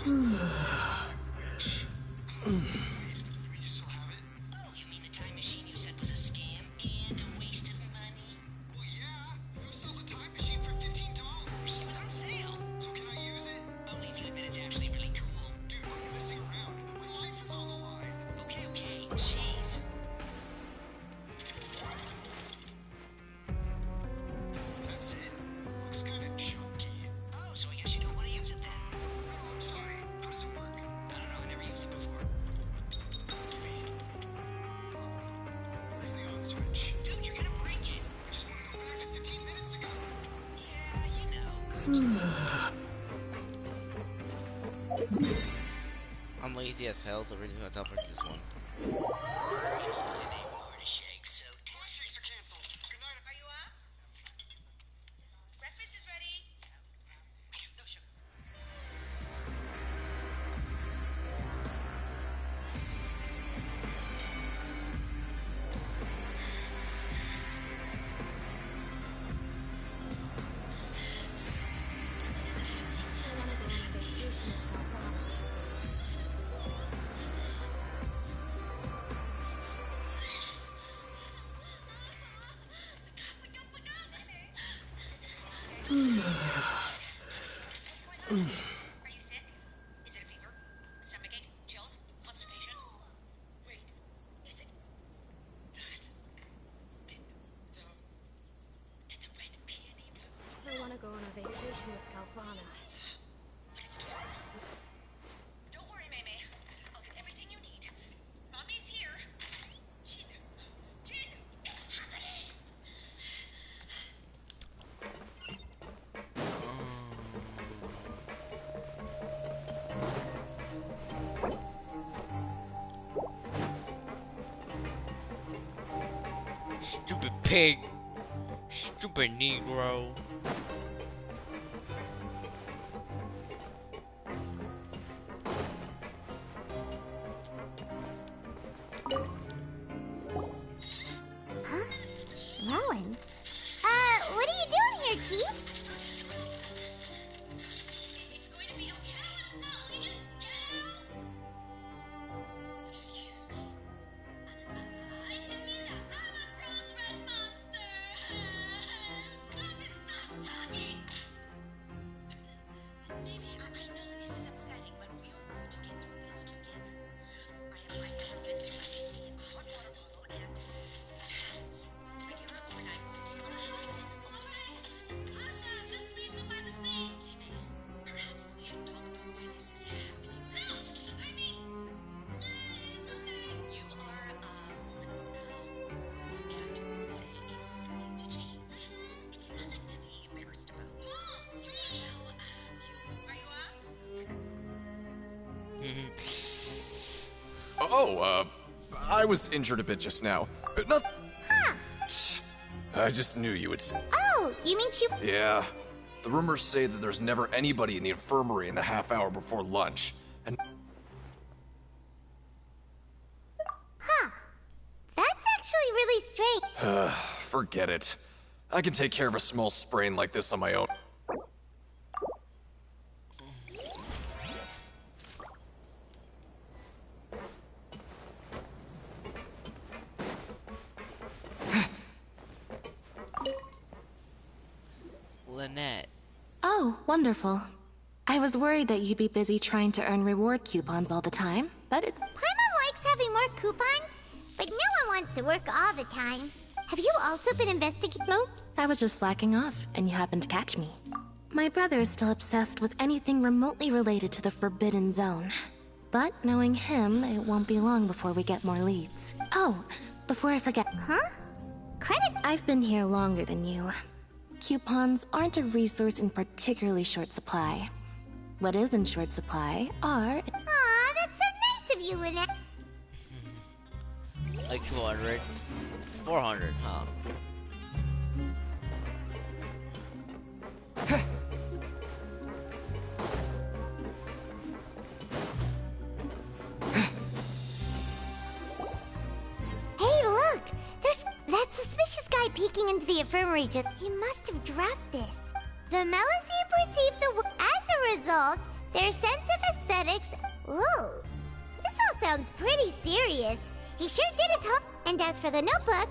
You still have it? Oh, you mean the time machine you said was a scam and a waste of money? Well, yeah. Who sells a time machine for $15? It was on sale. So can I use it? Only if you admit it's actually really cool. Dude, I'm messing around. My life is on the line. Okay, okay. Jeez. That's it. It looks kind of chunky. Oh, so I guess you don't want to use it then. I'm sorry. How does it work? I don't know, I never used it before. Where's the on switch? Dude, you're gonna break it. I just want to go back to 15 minutes ago. Yeah, you know. I'm lazy as hell, so we're just gonna teleport to this one. Today more to shake, so My shakes are canceled. Good night. are you up? Breakfast is ready. No sugar. Are you sick? Is it a fever? Stomachache? Chills? Constipation? Wait, is it that? Did the red peony bloom? I want to go on a vacation with Kalpana. But it's too soon. Don't worry, Maymay. I'll get everything you need. Mommy's here. Jin! Jin! It's happening! Stupid pig! Stupid Negro! Rowan? What are you doing here, Chief? It's going to be okay. No, you just get out! Excuse me. I didn't mean that. I'm a gross red monster! Stop talking! Maybe I know this is upsetting, but we are going to get through this together. I have been finding a hot water bottle and hats. Regular overnight sitting on something. Asha, just leave them by the sink. Perhaps we should talk about why this is happening. No, I mean, it's okay. You are a woman now, and your body is starting to change. It's nothing to be embarrassed about. Mom, are you up? Oh, I was injured a bit just now. Not. Huh. I just knew you would. Oh, you mean she... Yeah. The rumors say that there's never anybody in the infirmary in the half hour before lunch. And Huh. That's actually really strange. forget it. I can take care of a small sprain like this on my own. Lynette. Oh, wonderful. I was worried that you'd be busy trying to earn reward coupons all the time, but it's... Paimon likes having more coupons, but no one wants to work all the time. Have you also been investigating? Nope, I was just slacking off, and you happened to catch me. My brother is still obsessed with anything remotely related to the Forbidden Zone. But knowing him, it won't be long before we get more leads. Oh, before I forget... Huh? Credit? I've been here longer than you. Coupons aren't a resource in particularly short supply. What is in short supply are... Aw, that's so nice of you, Lynette. Like 200. 400, huh? Hey, look! There's that suspicious guy peeking into the infirmary just... He must have dropped this. The Melusine perceive the... As a result, their sense of aesthetics cosmetics. Ooh, this all sounds pretty serious. He sure did his homework. And as for the notebook...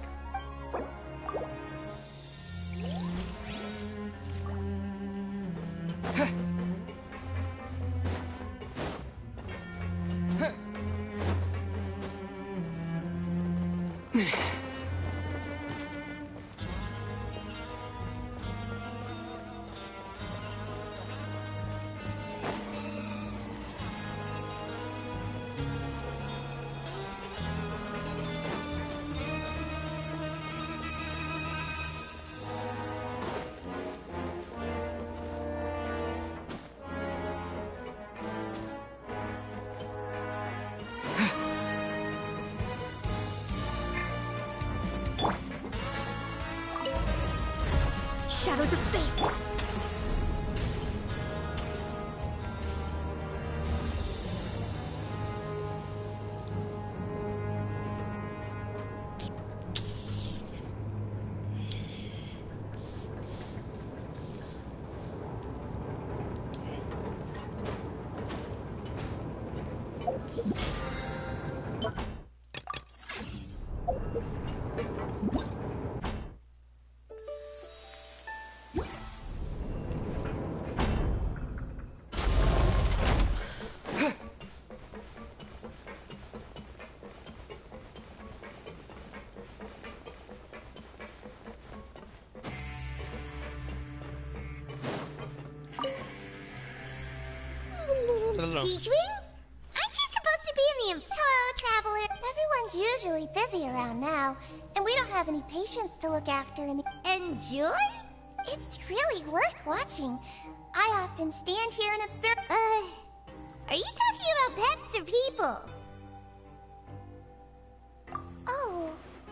Shadows of Fate! Seachwing? Aren't you supposed to be in the... Hello, traveler. Everyone's usually busy around now, and we don't have any patients to look after in the... Enjoy? It's really worth watching. I often stand here and observe... Are you talking about pets or people? Oh,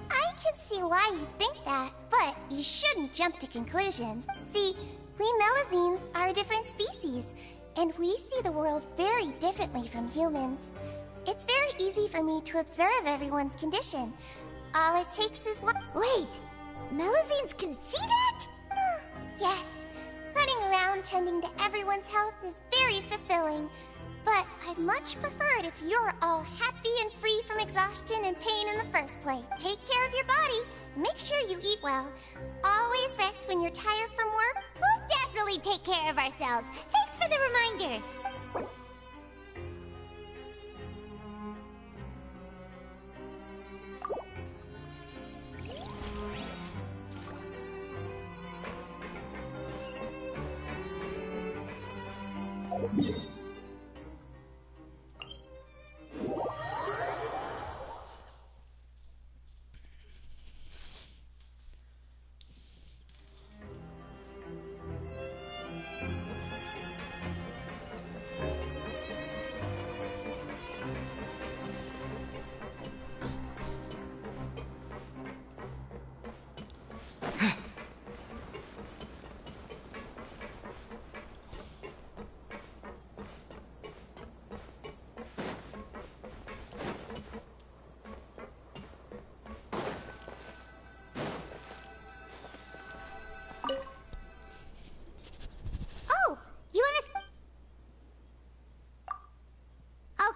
I can see why you think that, but you shouldn't jump to conclusions. See, we Melazines are a different species, and we see the world very differently from humans. It's very easy for me to observe everyone's condition. All it takes is one... Wait, Melazines can see that? Yes, running around tending to everyone's health is very fulfilling. But I'd much prefer it if you're all happy and free from exhaustion and pain in the first place. Take care of your body, and make sure you eat well. Always rest when you're tired from work. We'll definitely take care of ourselves. Thanks for the reminder.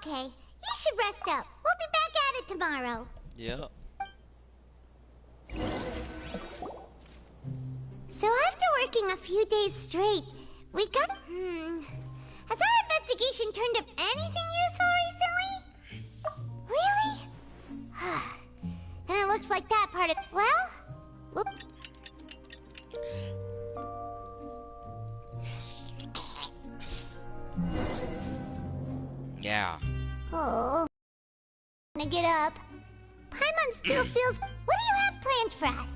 Okay, you should rest up. We'll be back at it tomorrow. Yep. So after working a few days straight, we got... Has our investigation turned up anything useful recently? Really? Then it looks like that part of... Well? Whoop. Yeah. Oh. Gonna get up. Paimon still feels... What do you have planned for us?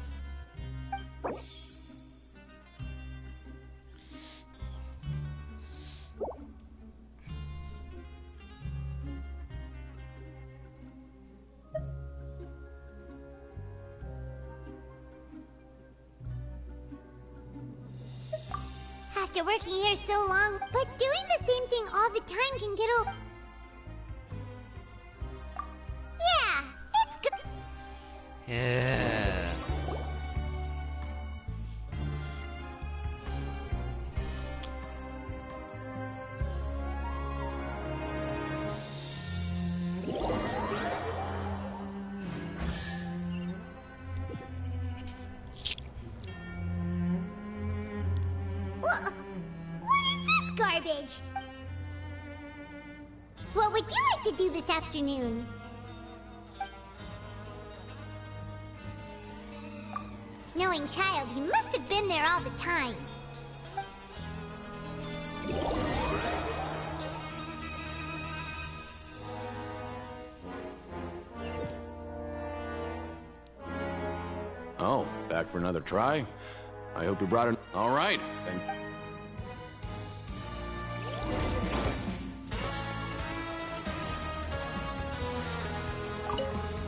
After working here so long, but doing the same thing all the time can get old. Yeah, it's good. Yeah. advantage. What would you like to do this afternoon? Knowing Child, he must have been there all the time. Oh, back for another try? I hope you brought it. All right.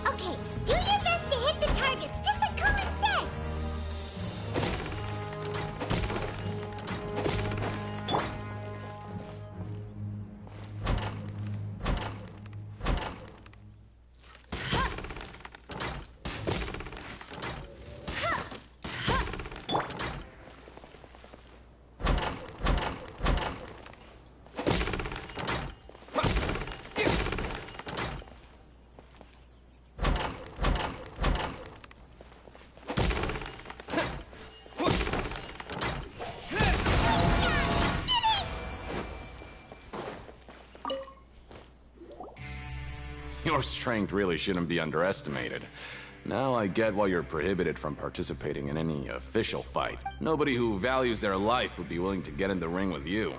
Okay, do your best to hit the targets, just like Colin said. Your strength really shouldn't be underestimated. Now I get why you're prohibited from participating in any official fight. Nobody who values their life would be willing to get in the ring with you.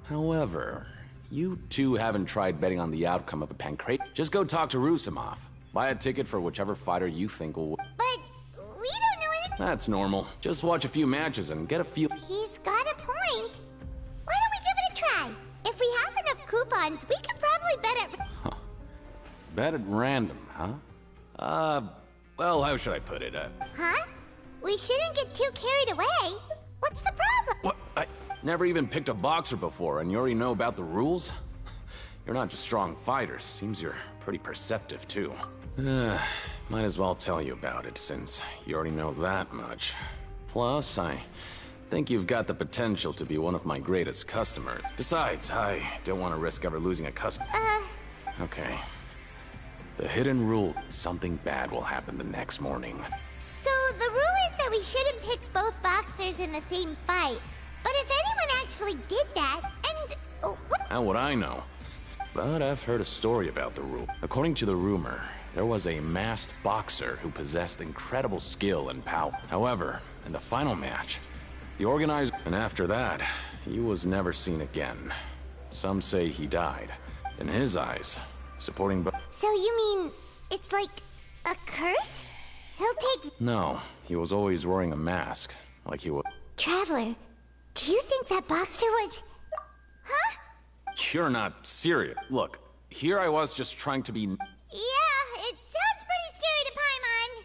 However, you two haven't tried betting on the outcome of a pancreas. Just go talk to Rusimov. Buy a ticket for whichever fighter you think will win. But we don't know anything. That's normal. Just watch a few matches and get a feel. He's got a point. Why don't we give it a try? If we have enough coupons, we could probably bet at... Bet at random, huh? Well, how should I put it? Huh? We shouldn't get too carried away. What's the problem? What? I never even picked a boxer before, and you already know about the rules? You're not just strong fighters. Seems you're pretty perceptive, too. Might as well tell you about it, since you already know that much. Plus, I think you've got the potential to be one of my greatest customers. Besides, I don't want to risk ever losing a customer. Okay. The hidden rule, something bad will happen the next morning. So the rule is that we shouldn't pick both boxers in the same fight. But if anyone actually did that, and... what? How would I know? But I've heard a story about the rule. According to the rumor, there was a masked boxer who possessed incredible skill and power. However, in the final match, the organizer... And after that, he was never seen again. Some say he died. In his eyes, supporting... So you mean it's like a curse? He'll take... No, he was always wearing a mask, like he was... Traveler, do you think that boxer was... Huh? You're not serious. Look, here I was just trying to be... Yeah, it sounds pretty scary to Paimon.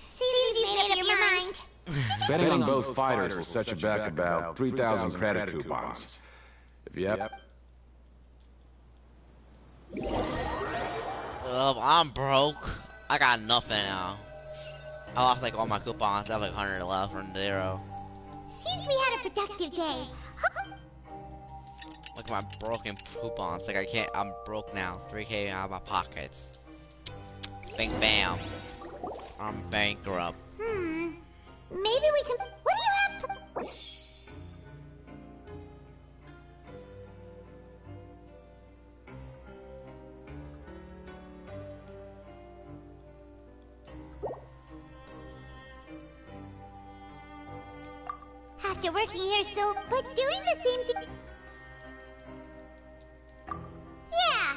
Seems you've made up your mind. Betting on both fighters will set you back about 3,000 credit coupons. If yep. I'm broke. I got nothing now. I lost like all my coupons. I have like 100 left from 0. Seems we had a productive day. Look at my broken coupons. Like I'm broke now. 3K out of my pockets. Bing bam. I'm bankrupt. Maybe we can... What do you have... After working here so... But doing the same thing... Yeah.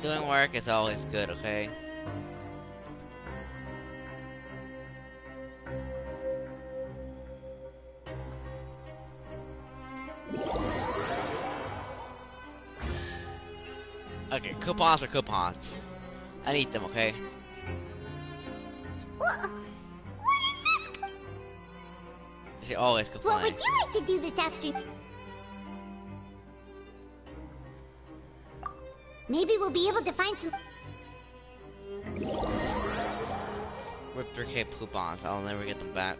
Doing work is always good, okay? Okay, coupons are coupons. I need them, okay? What is this? She always What complains. would you like to do this afternoon? Maybe we'll be able to find some... With 3K coupons, I'll never get them back.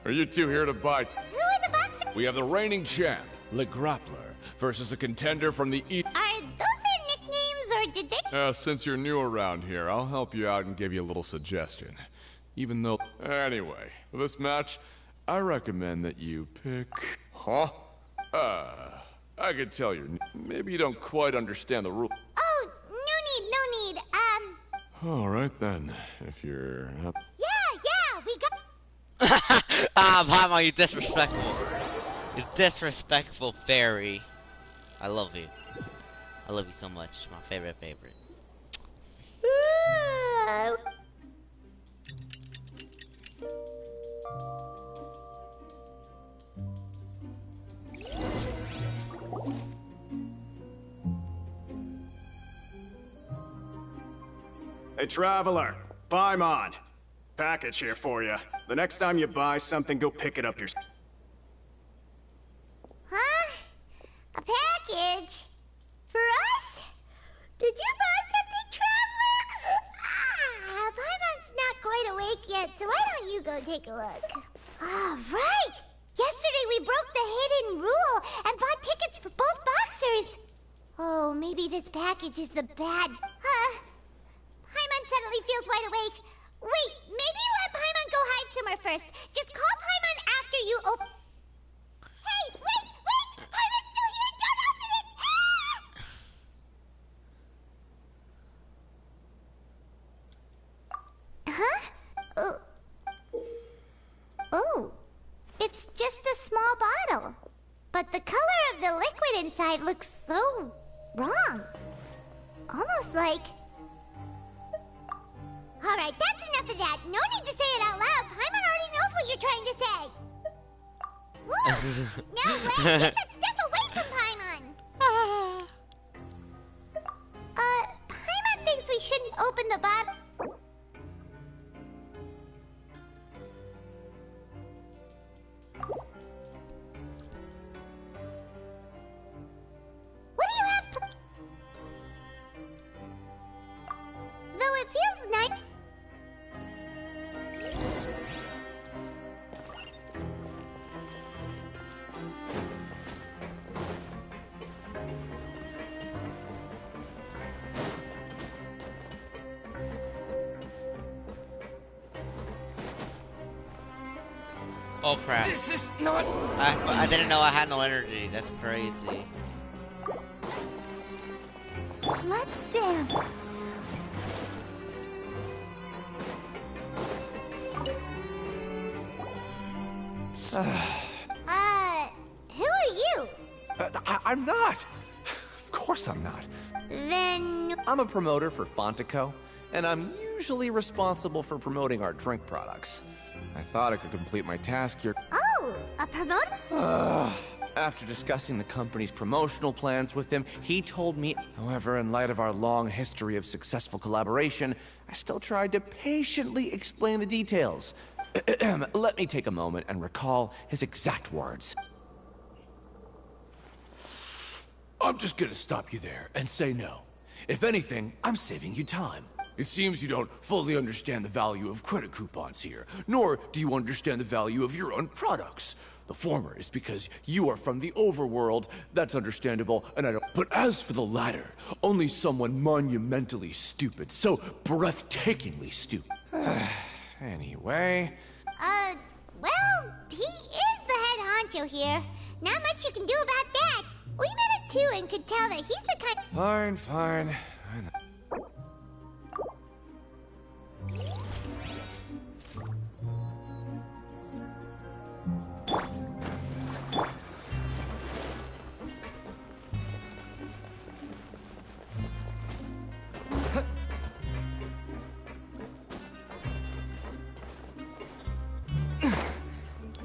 Are you two here to buy? Who are the boxers? We have the reigning champ, Le Grappler, versus a contender from the East. Are those their nicknames, or did they... Since you're new around here, I'll help you out and give you a little suggestion. Even though... Anyway, for this match, I recommend that you pick... Huh? I could tell maybe you don't quite understand the rule. Oh, no need. Alright then, if you're... Yeah, we got... Paimon, you disrespectful. You disrespectful fairy. I love you. I love you so much. My favorite. Hey, Traveler. Paimon. Package here for you. The next time you buy something, go pick it up yourself. Huh? A package? For us? Did you buy something, Traveler? Paimon's not quite awake yet, so why don't you go take a look? All right! Yesterday we broke the hidden rule and bought tickets for both boxers. Oh, maybe this package is the bad... Paimon suddenly feels wide awake. Wait, maybe let Paimon go hide somewhere first. Just call Paimon after you open... Hey, wait! Paimon's still here! Don't open it! Huh? Oh. It's just a small bottle. But the color of the liquid inside looks so... wrong. Almost like... Alright, that's enough of that. No need to say it out loud. Paimon already knows what you're trying to say. Look! No way! Get that stuff away from Paimon! Paimon thinks we shouldn't open the bottle. What do you have? Though it feels nice. Oh crap. This is not... I didn't know I had no energy. That's crazy. Let's dance. Who are you? I'm not. Of course I'm not. Then... I'm a promoter for Fontico, and I'm usually responsible for promoting our drink products. I thought I could complete my task here. Oh, a promoter? After discussing the company's promotional plans with him, he told me... However, in light of our long history of successful collaboration, I still tried to patiently explain the details. Let me take a moment and recall his exact words. I'm just gonna stop you there and say no. If anything, I'm saving you time. It seems you don't fully understand the value of credit coupons here, nor do you understand the value of your own products. The former is because you are from the overworld, that's understandable, and I don't... But as for the latter, only someone monumentally stupid, so breathtakingly stupid. Anyway... Well, he is the head honcho here. Not much you can do about that. We met him too and could tell that he's the kind... Fine. I know.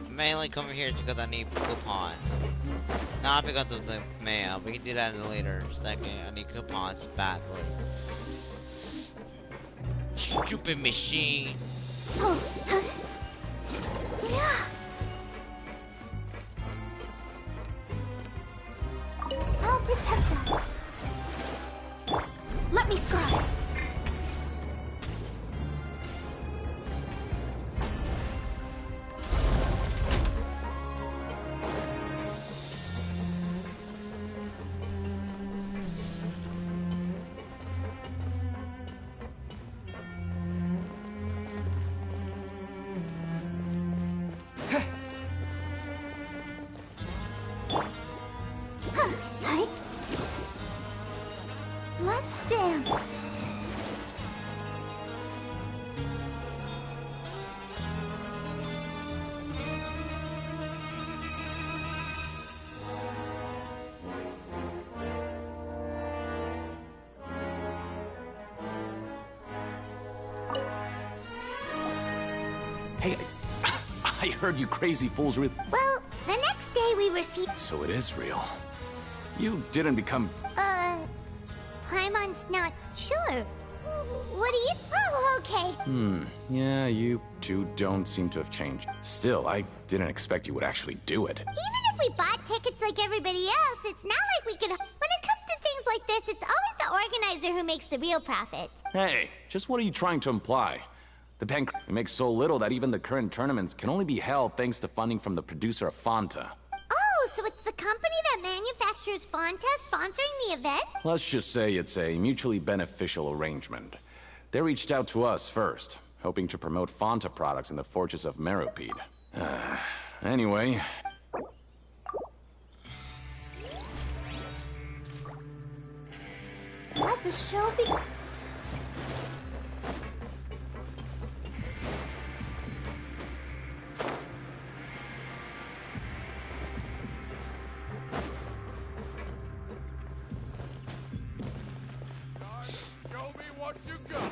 Mainly coming here is because I need coupons. Not because of the mail. We can do that in a later second. I need coupons badly. Stupid machine. I'll protect us. Let me scribe. I heard you crazy fools Well, the next day we received... So it is real. You didn't become... Paimon's not sure. What do you... Oh, okay. Yeah, you two don't seem to have changed. Still, I didn't expect you would actually do it. Even if we bought tickets like everybody else, it's not like we could... When it comes to things like this, it's always the organizer who makes the real profits. Hey, just what are you trying to imply? The pen makes so little that even the current tournaments can only be held thanks to funding from the producer of Fanta. Oh, so it's the company that manufactures Fanta sponsoring the event? Let's just say it's a mutually beneficial arrangement. They reached out to us first, hoping to promote Fanta products in the Fortress of Meropide. Anyway... Let the show begin. Show me what you got.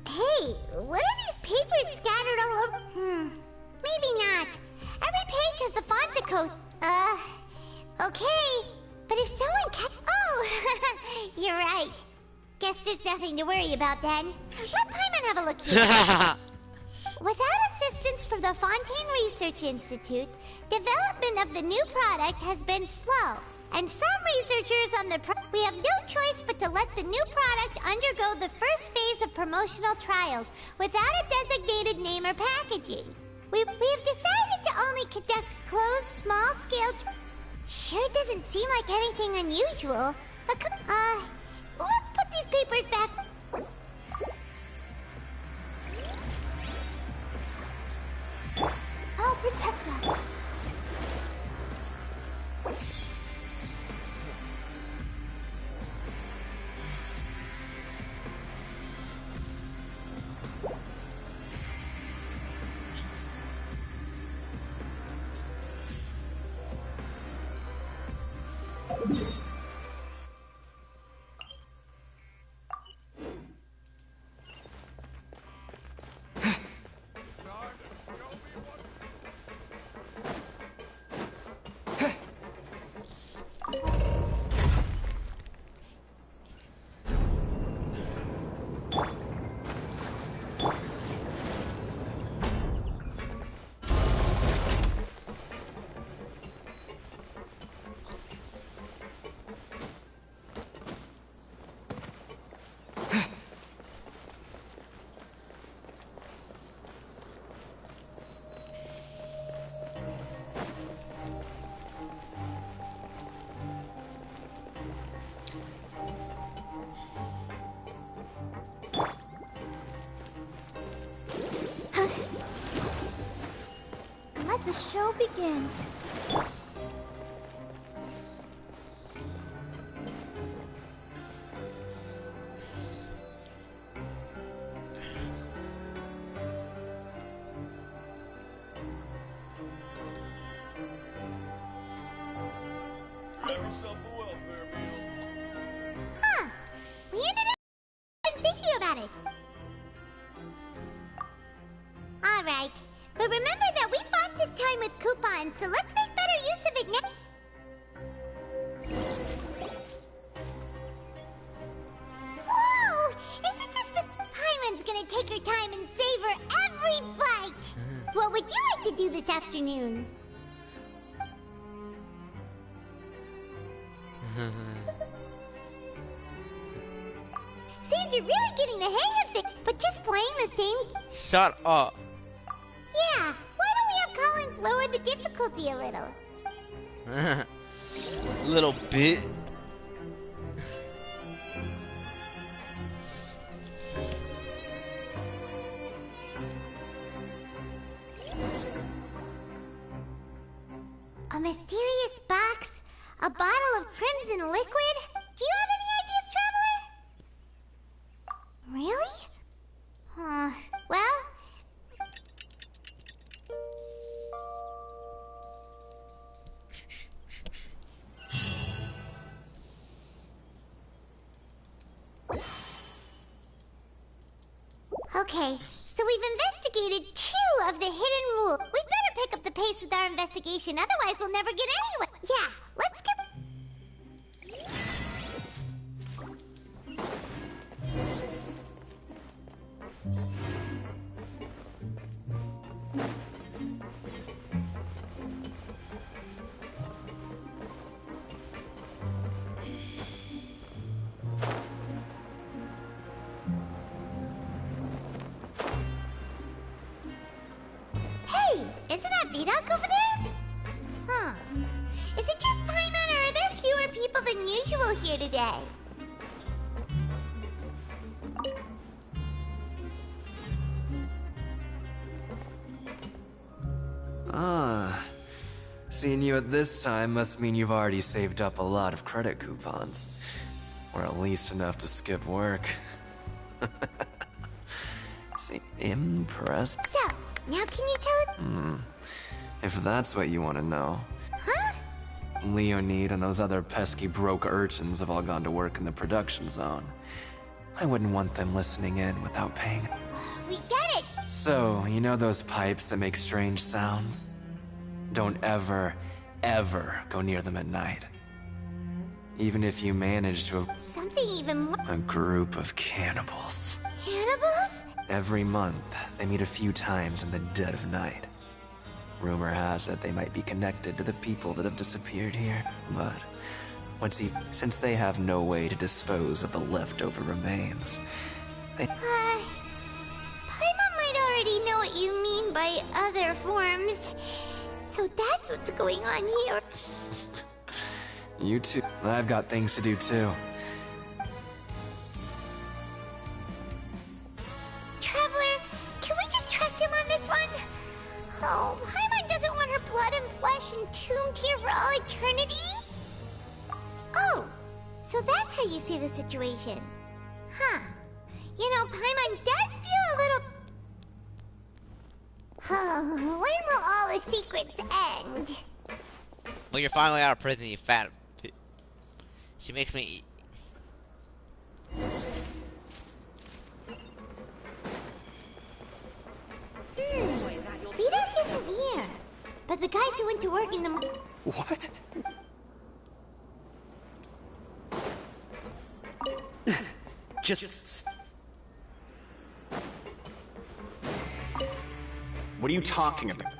Hey, what are these papers scattered all over? Maybe not. Every page has the Fanta code. Okay. But if someone Oh, you're right. Guess there's nothing to worry about then. Let Paimon have a look here. Without assistance from the Fontaine Research Institute, development of the new product has been slow. And some researchers on the we have no choice but to let the new product undergo the first phase of promotional trials without a designated name or packaging. We have decided to only conduct closed, small-scale... Sure doesn't seem like anything unusual. But, let's put these papers back... I'll protect us. Let the show begin. Grab yourself a welfare meal. Huh. We ended up thinking about it. Alright. But remember that we bought this time with coupons, so let's make better use of it now. Whoa! Isn't this the... Paimon's gonna take her time and savor every bite! What would you like to do this afternoon? Seems you're really getting the hang of things, but just playing the same... Shut up. Yeah, why don't we have Collins lower the difficulty a little? Little bit. A mysterious box? A bottle of crimson liquid? Do you have any ideas, Traveler? Really? Well... Okay, so we've investigated 2 of the hidden rules. We'd better pick up the pace with our investigation, otherwise we'll never get anywhere. Yeah, let's get... Hey, isn't that Vidoc over there? Huh. Is it just Paimon, or are there fewer people than usual here today? Ah. Seeing you at this time must mean you've already saved up a lot of credit coupons. Or at least enough to skip work. See, impressed. So, now can you tell... If that's what you want to know. Huh? Leonid and those other pesky broke urchins have all gone to work in the production zone. I wouldn't want them listening in without paying. We get it! So, you know those pipes that make strange sounds? Don't ever, ever go near them at night. Even if you manage to have Something even more... a group of cannibals. Cannibals? Every month, they meet a few times in the dead of night. Rumor has it they might be connected to the people that have disappeared here, but since they have no way to dispose of the leftover remains, they... Paimon might already know what you mean by other forms. So that's what's going on here. You too. I've got things to do too. Traveler, can we just trust him on this one? Oh, Paimon doesn't want her blood and flesh entombed here for all eternity? Oh, so that's how you see the situation. Huh. You know, Paimon does feel a little... when will all the secrets end? Well, you're finally out of prison, you fat... She makes me eat. Vidoc isn't here. But the guys who went to work in the... What? Just... What are you talking about?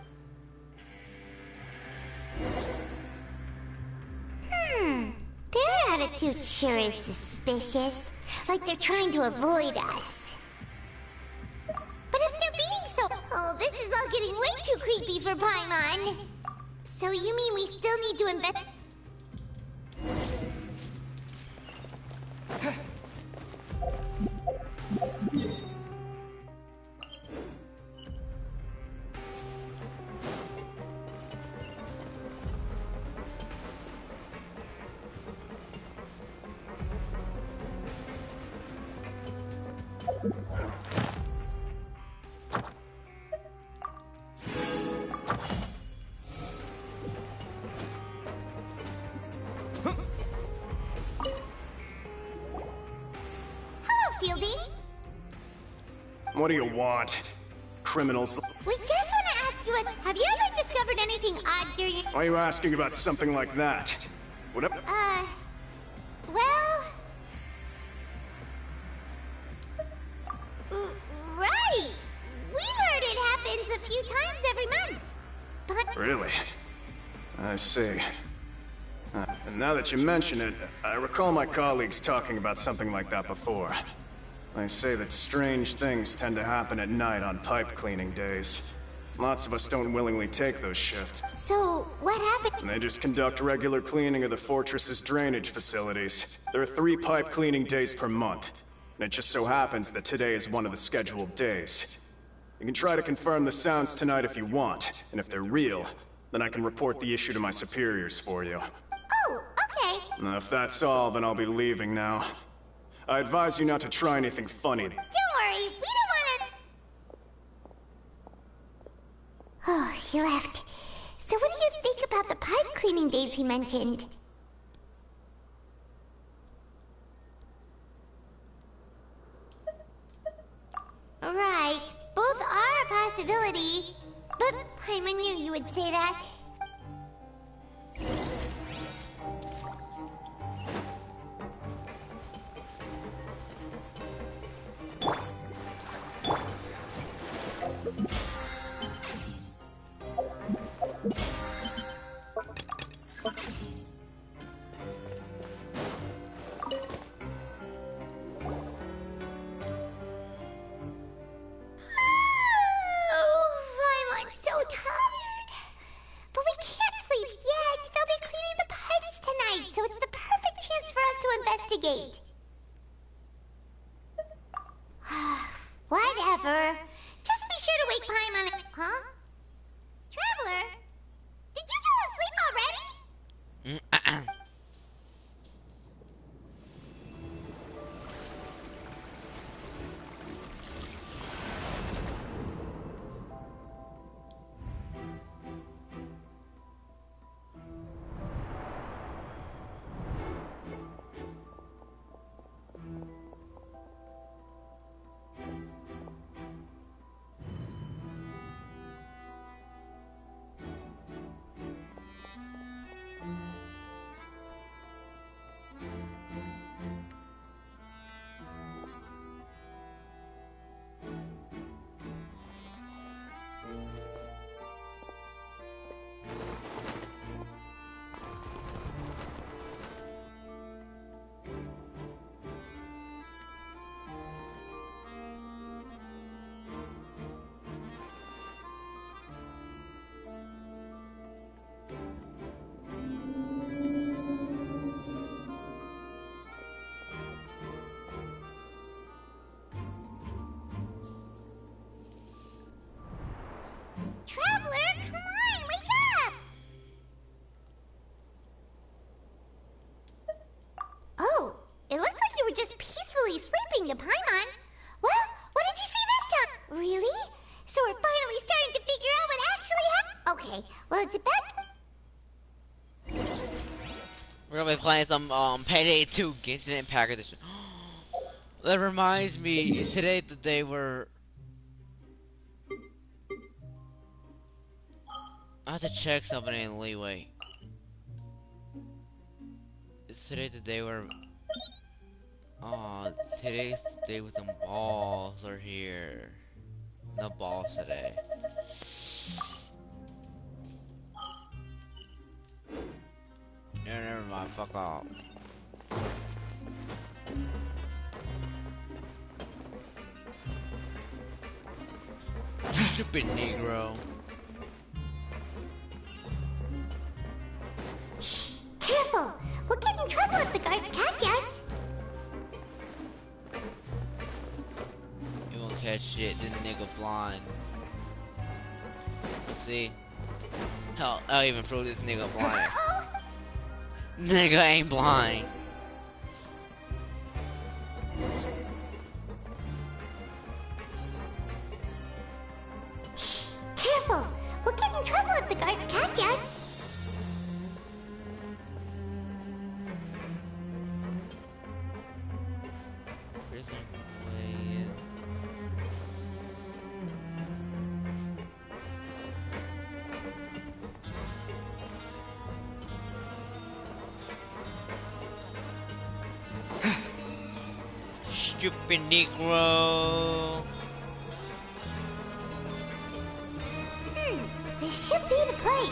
Their attitude sure is suspicious. Like they're trying to avoid us. But if they're being so... Oh, this is all getting way too creepy for Paimon. So you mean we still need to invest... What do you want? Criminals? We just want to ask you, have you ever discovered anything odd during... Why are you asking about something like that? What? Well... Right! We've heard it happens a few times every month. But... Really? I see. And now that you mention it, I recall my colleagues talking about something like that before. They say that strange things tend to happen at night on pipe cleaning days. Lots of us don't willingly take those shifts. So, what happened? And they just conduct regular cleaning of the fortress's drainage facilities. There are 3 pipe cleaning days per month. And it just so happens that today is one of the scheduled days. You can try to confirm the sounds tonight if you want, and if they're real, then I can report the issue to my superiors for you. Oh, okay. Now, if that's all, then I'll be leaving now. I advise you not to try anything funny. Don't worry, we don't wanna... Oh, he left. So what do you think about the pipe cleaning days he mentioned? Right. investigate. Whatever. Just be sure to wake Paimon. Huh? Traveler? Did you fall asleep already? Traveler, come on, wake up! Oh, it looks like you were just peacefully sleeping, Paimon. Well, what did you see this time? Really? So we're finally starting to figure out what actually happened? Okay, well, it's about... We're gonna be playing some Payday 2 Genshin Impact Edition. That reminds me, is today the day where I have to check something in Leeway. Is today the day where today's the day with some balls are here. No balls today. Yeah, never mind, fuck off. Stupid Negro. Shh! Careful! We'll get in trouble if the guards catch us! You won't catch shit, this nigga blind. See? Hell, I'll even prove this nigga blind. Nigga ain't blind. Shh! Careful! We'll get in trouble if the guards catch us! Stupid Negro. This should be the place.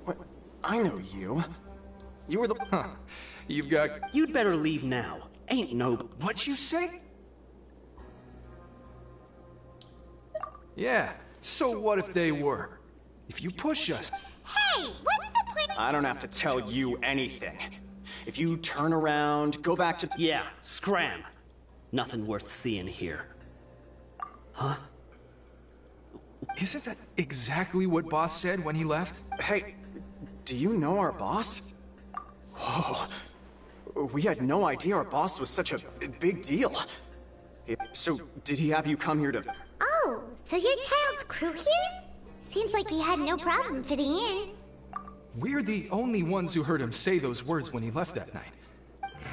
What? I know you. You were the... Huh. You've got... You'd better leave now. Ain't no... What'd you say? Yeah, so what if they were? If you push us... Hey, what's the point? I don't have to tell you anything. If you turn around, go back to... Yeah, scram. Nothing worth seeing here. Huh? Isn't that exactly what Boss said when he left? Hey, do you know our boss? Whoa. We had no idea our boss was such a big deal. So, did he have you come here to... Oh, so your child's crew here? Seems like he had no problem fitting in. We're the only ones who heard him say those words when he left that night.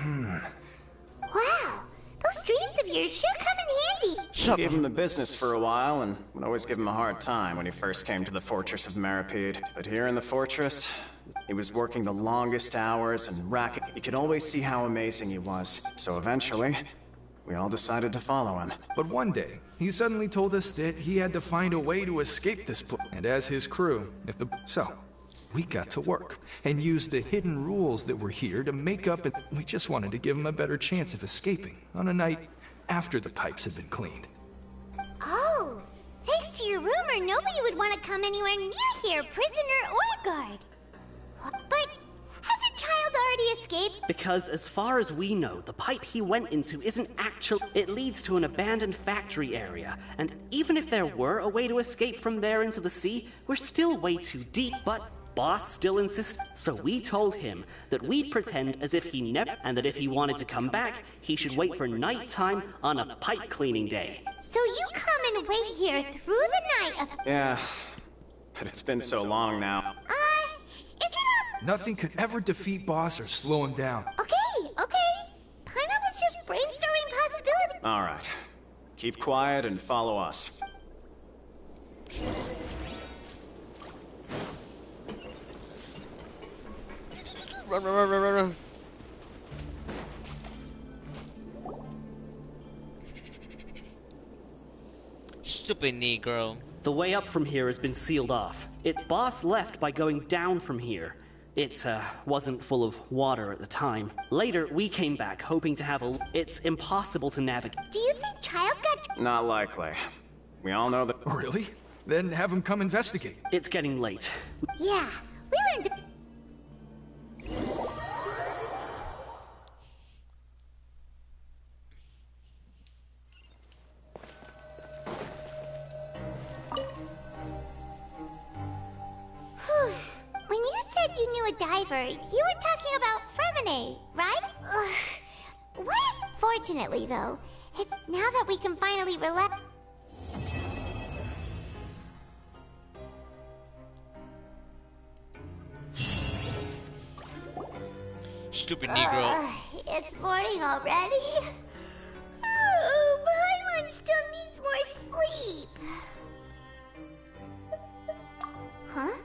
Wow, those dreams of yours sure come in handy. Gave him the business for a while, and would always give him a hard time when he first came to the fortress of Maripede. But here in the fortress, he was working the longest hours and racking. You could always see how amazing he was. So eventually, we all decided to follow him. But one day, he suddenly told us that he had to find a way to escape this place. And as his crew, So, we got to work and used the hidden rules that were here to make up, and we just wanted to give him a better chance of escaping on a night after the pipes had been cleaned. Oh, thanks to your rumor, nobody would want to come anywhere near here, prisoner or guard. But hasn't Child already escaped? Because as far as we know, the pipe he went into isn't actual. It leads to an abandoned factory area, and even if there were a way to escape from there into the sea, we're still way too deep, but Boss still insists. So we told him that we'd pretend as if he never, and that if he wanted to come back, he should wait for nighttime on a pipe cleaning day. So you come and wait here through the night of... Yeah, but it's been so long now. Is it a... Nothing could ever defeat Boss or slow him down. Okay. Paimon was just brainstorming possibilities. Alright. Keep quiet and follow us. Run. Stupid Negro. The way up from here has been sealed off. Boss left by going down from here. It wasn't full of water at the time. Later, we came back hoping to have It's impossible to navigate. Do you think Child got... Not likely. We all know that... Really? Then have him come investigate. It's getting late. Yeah, we learned... When you said you knew a diver, you were talking about Fremenade, right? Ugh. Why is... Fortunately, though, now that we can finally relax... Stupid Negro. It's morning already? Oh, Paimon still needs more sleep. Huh?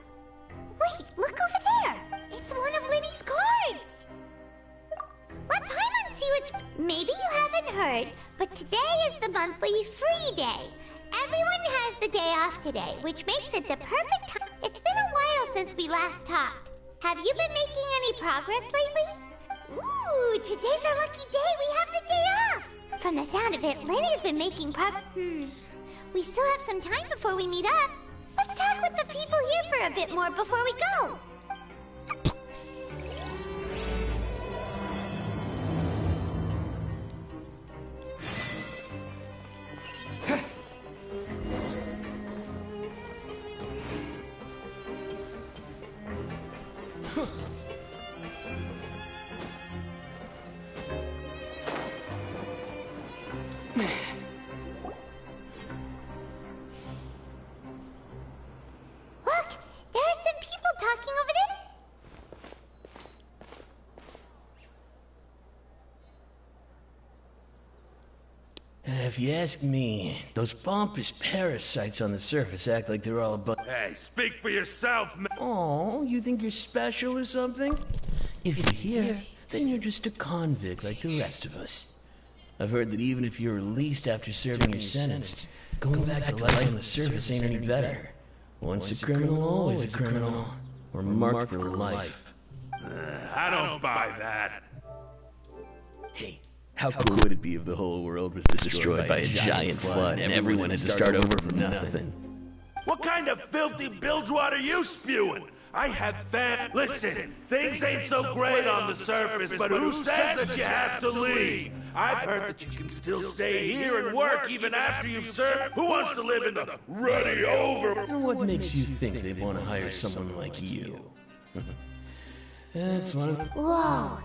Wait, look over there! It's one of Linny's cards! Let Paimon see what's... Maybe you haven't heard, but today is the monthly free day. Everyone has the day off today, which makes it the perfect time. It's been a while since we last talked. Have you been making any progress lately? Ooh, today's our lucky day. We have the day off. From the sound of it, Linny's been making We still have some time before we meet up. Let's talk with the people here for a bit more before we go. Look, there are some people talking over there. If you ask me, those pompous parasites on the surface act like they're all about... Hey, speak for yourself, man. Oh, you think you're special or something? If you're here, then you're just a convict like the rest of us. I've heard that even if you're released after serving your sentence, going back to life on the surface ain't any better. Once a criminal, always a criminal. Or marked for life. I don't buy that. Hey, how cool would it be if the whole world was destroyed by a giant flood and everyone had to start over from nothing? What kind of filthy bilgewater are you spewing? I have Listen, things ain't so great on the surface, but who says that you have to leave? I've heard that you can still stay here and work even after you've served. Who wants to live in the ready over? And what makes you think they'd want to hire someone like you? That's one of... Whoa.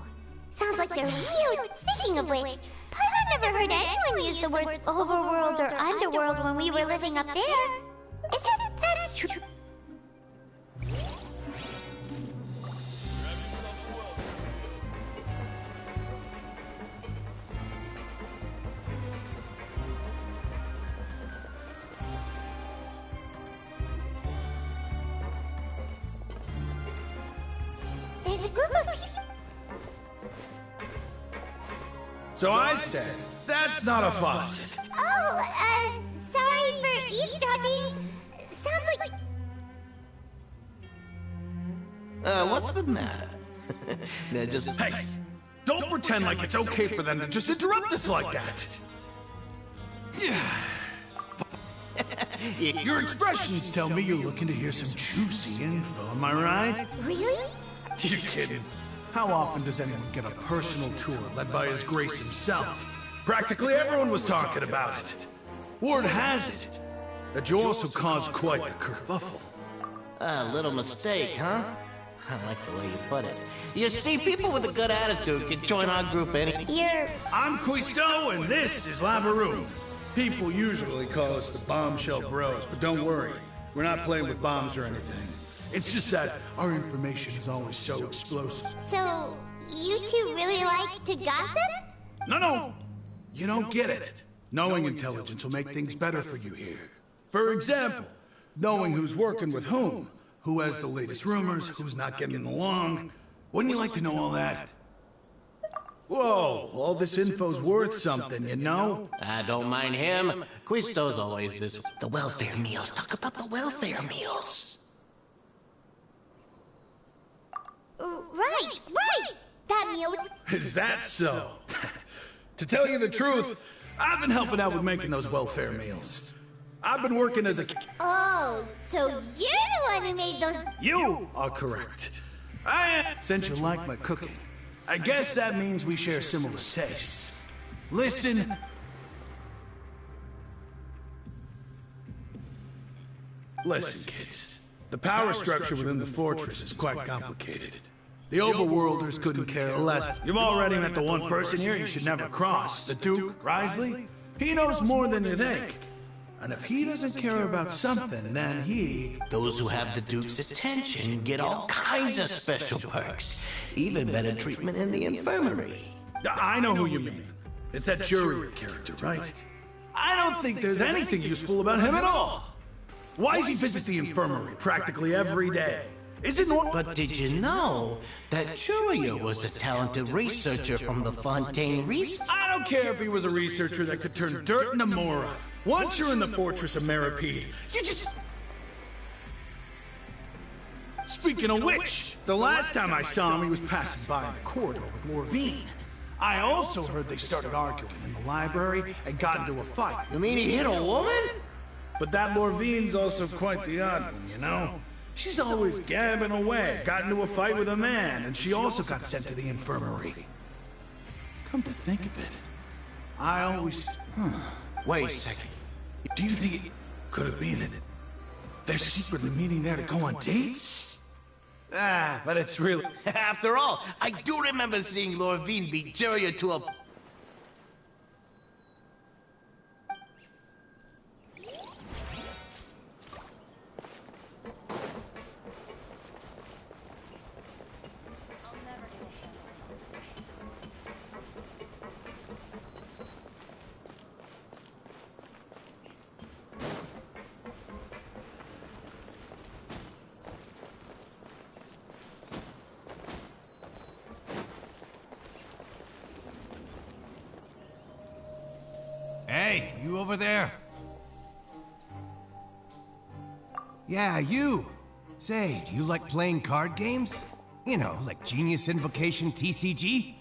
Sounds like they're really... Speaking of which, Paimon never heard anyone use the words overworld or underworld when we were living up there. Isn't that true? There's a group of people... So I said, that's not a faucet. Oh, sorry for eavesdropping. Sounds like... What's the matter? They're just... Hey, don't pretend like it's okay for them to just interrupt us like that. Your expressions tell me you're looking to hear some juicy info, am I right? Really? You're kidding. How often does anyone get a personal tour led by His Grace himself? Practically everyone was talking about it. Word has it that you also caused quite the kerfuffle. A little mistake, huh? I like the way you put it. You see, people with a good attitude can join our group I'm Quisto, and this is Lavaroom. People usually call us the Bombshell Bros, but don't worry. We're not playing with bombs or anything. It's just that our information is always so explosive. So, you two really like to gossip? No. You don't get it. Knowing intelligence will make things better for you here. For example, knowing who's working with whom, who has the latest rumors, who's not getting along. Wouldn't you like to know all that? Whoa, all this info's worth something, you know? I don't mind him. Quisto's always this. The welfare meals. Talk about the welfare meals. Right. That meal... Is that so? To tell you the truth, I've been helping out with making those welfare meals. I've been working as a... Oh, so you're the one who made those... You are correct. Since you like my cooking, I guess that means we share similar tastes. Listen... Listen, kids. The power structure within the fortress is quite complicated. The Overworlders couldn't care less. You've already met the one person here you should never cross, the Duke, Risley. He knows more than you think. And if he doesn't care about something, then he... Those who have the Duke's attention get all kinds of special perks. Even better treatment in the infirmary. I know who you mean. It's that jury character, right? I don't think there's anything useful about him at all. Why does he visit the infirmary practically every day? Is it not? But did you know that Churia was a talented researcher from the Fontaine Research? I don't care if he was a researcher that could turn dirt into Mora. Once you're in the fortress of Meripede, you just... Speaking of which, the last time I saw him, he was passing by in the corridor with Lorvine. I also heard they started arguing in the library and got into a fight. You mean he hit a woman? But that Lorvine's also quite the odd one, you know? She's always gabbing away, got into a fight with a man, and she also got sent to the infirmary. Come to think of it, I always... Wait a second. Do you think it... Could it be that they're secretly meeting there to go on dates? But it's really... After all, I do remember seeing Lorvine beat Churia to a... Hey, you over there? Yeah, you. Say, do you like playing card games? You know, like Genius Invocation TCG?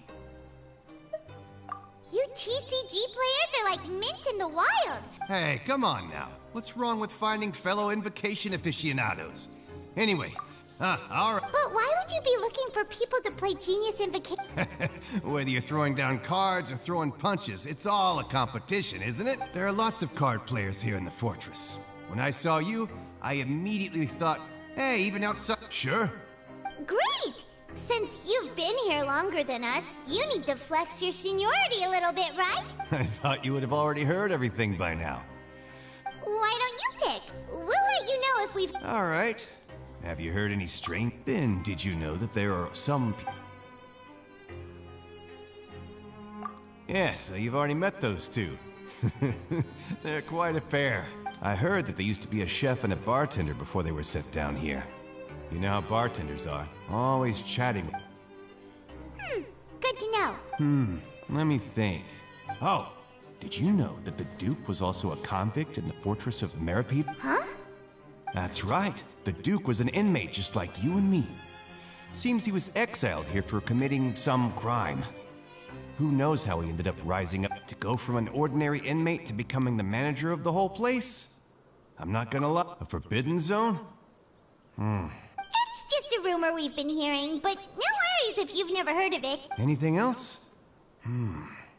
You TCG players are like mint in the wild. Hey, come on now. What's wrong with finding fellow Invocation aficionados? Anyway, alright. But why would you be looking for people to play Genius Invocation? Whether you're throwing down cards or throwing punches, it's all a competition, isn't it? There are lots of card players here in the fortress. When I saw you, I immediately thought, hey, even outside... Sure. Great! Since you've been here longer than us, you need to flex your seniority a little bit, right? I thought you would have already heard everything by now. Why don't you pick? We'll let you know if we've... Alright. Have you heard any strange... Then, did you know that there are some... Yes, you've already met those two. They're quite a pair. I heard that they used to be a chef and a bartender before they were sent down here. You know how bartenders are. Always chatting. Good to know. Let me think. Oh, did you know that the Duke was also a convict in the fortress of Meripede? Huh? That's right. The Duke was an inmate just like you and me. Seems he was exiled here for committing some crime. Who knows how he ended up rising up to go from an ordinary inmate to becoming the manager of the whole place? I'm not gonna lie. A forbidden zone? It's just a rumor we've been hearing, but no worries if you've never heard of it. Anything else?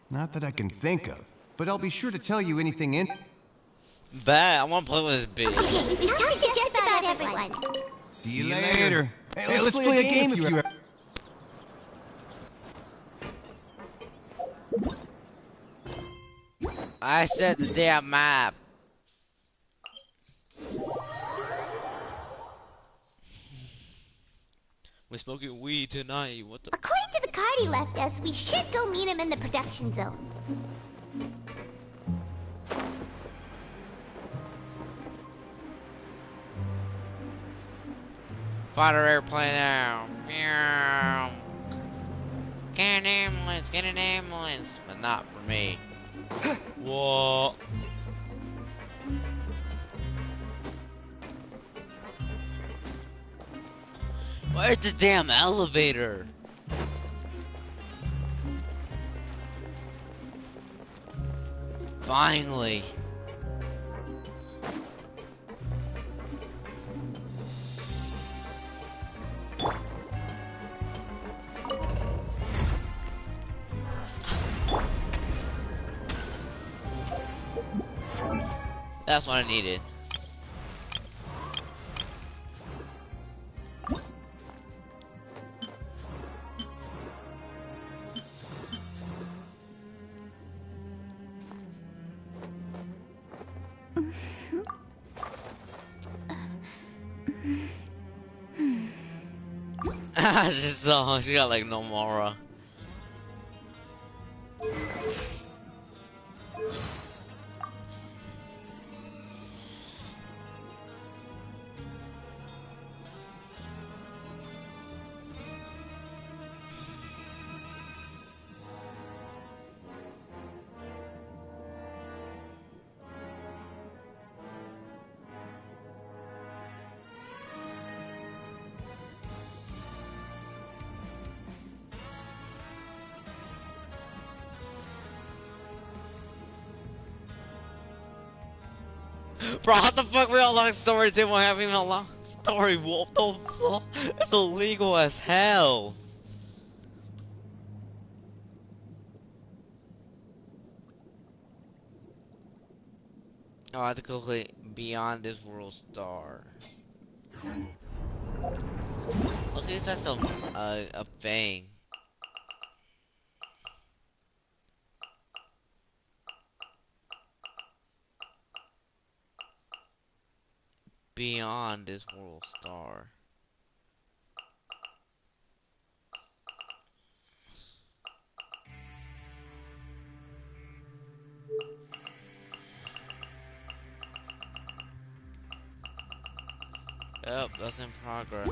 Not that I can think of. But I'll be sure to tell you anything in. Bet I want to play with this bitch. Okay, we've talked to just about everyone. See you later. Hey, let's play a game if you... I said the damn map. We're smoking weed tonight. What the? According to the card he left us, we should go meet him in the production zone. Fighter airplane now. Meow. Get an ambulance, get an ambulance. But not for me. Whoa. Where's the damn elevator? Finally. That's what I needed. This song, she got like no Mora. Bro, how the fuck we unlock stories and won't have even a long story? What the fuck? It's illegal as hell. Oh, I have to complete Beyond This World Star. Okay, that's a thing. Beyond This World Star. Yep, that's in progress.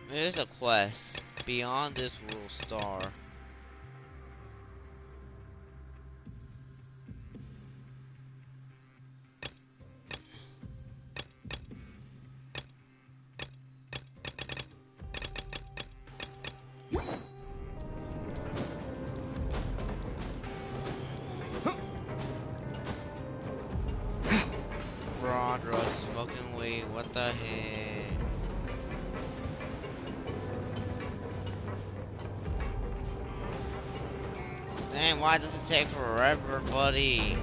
There's a quest. Beyond This World Star. Raw drugs, smoking weed, what the heck? Damn, why does it take forever, buddy?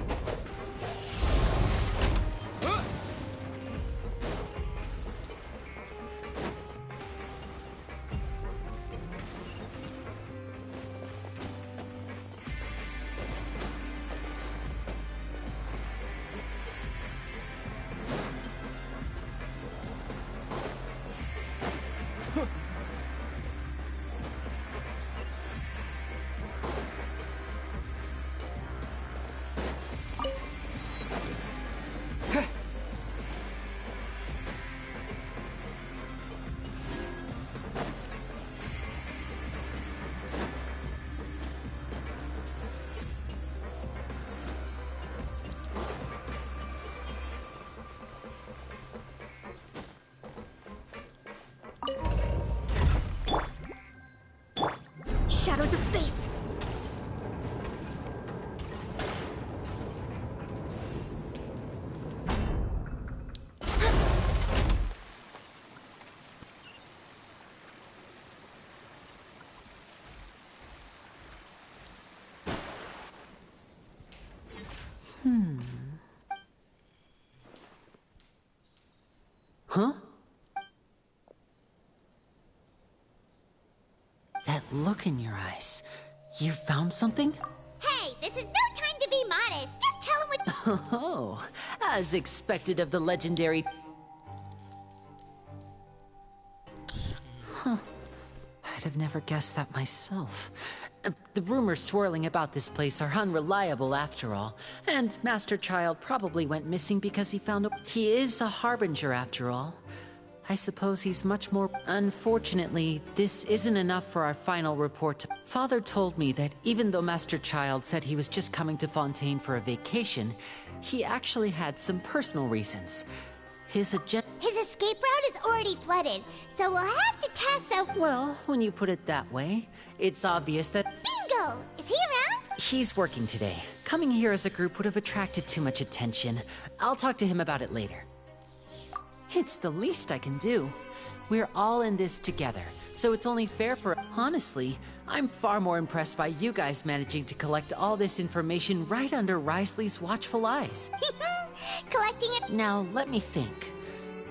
shadows of fate. Huh? That look in your eyes. You found something? Hey, this is no time to be modest. Just tell him what... Oh, as expected of the legendary... Huh. I'd have never guessed that myself. The rumors swirling about this place are unreliable after all. And Master Child probably went missing because he found a... He is a harbinger after all. I suppose he's much more... Unfortunately, this isn't enough for our final report. Father told me that even though Master Child said he was just coming to Fontaine for a vacation, he actually had some personal reasons. His escape route is already flooded, so we'll have to test a... Well, when you put it that way, it's obvious that... Bingo! Is he around? He's working today. Coming here as a group would have attracted too much attention. I'll talk to him about it later. It's the least I can do. We're all in this together, so it's only fair for... Honestly, I'm far more impressed by you guys managing to collect all this information right under Risley's watchful eyes. Collecting it... Now, let me think.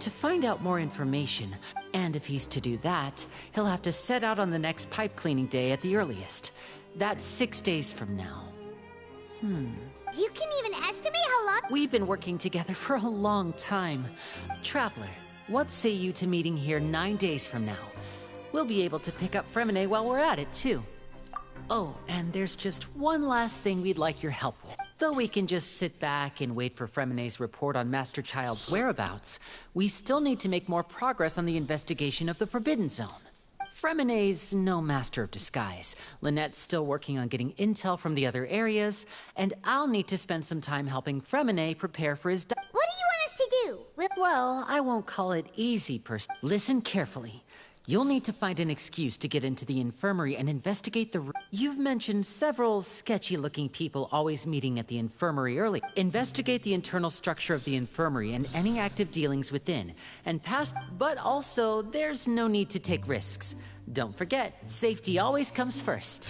To find out more information, and if he's to do that, he'll have to set out on the next pipe cleaning day at the earliest. That's 6 days from now. You can even estimate how long... We've been working together for a long time. Traveler, what say you to meeting here 9 days from now? We'll be able to pick up Fremine while we're at it, too. Oh, and there's just one last thing we'd like your help with. Though we can just sit back and wait for Fremine's report on Master Child's whereabouts, we still need to make more progress on the investigation of the Forbidden Zone. Fremine's no master of disguise. Lynette's still working on getting intel from the other areas, and I'll need to spend some time helping Fremine prepare for his... What do you want us to do? Well, I won't call it easy Listen carefully. You'll need to find an excuse to get into the infirmary and investigate the... You've mentioned several sketchy-looking people always meeting at the infirmary early. Investigate the internal structure of the infirmary and any active dealings within, and pass... But also, there's no need to take risks. Don't forget, safety always comes first.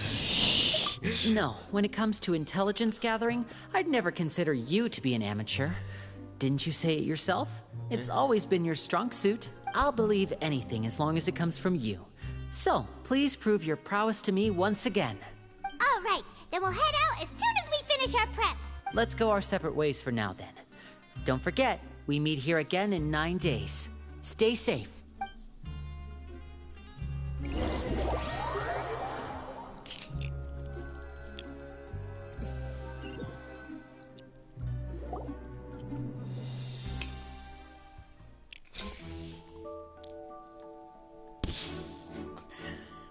No, when it comes to intelligence gathering, I'd never consider you to be an amateur. Didn't you say it yourself? It's always been your strong suit. I'll believe anything as long as it comes from you. So, please prove your prowess to me once again. All right, then we'll head out as soon as we finish our prep. Let's go our separate ways for now, then. Don't forget, we meet here again in 9 days. Stay safe.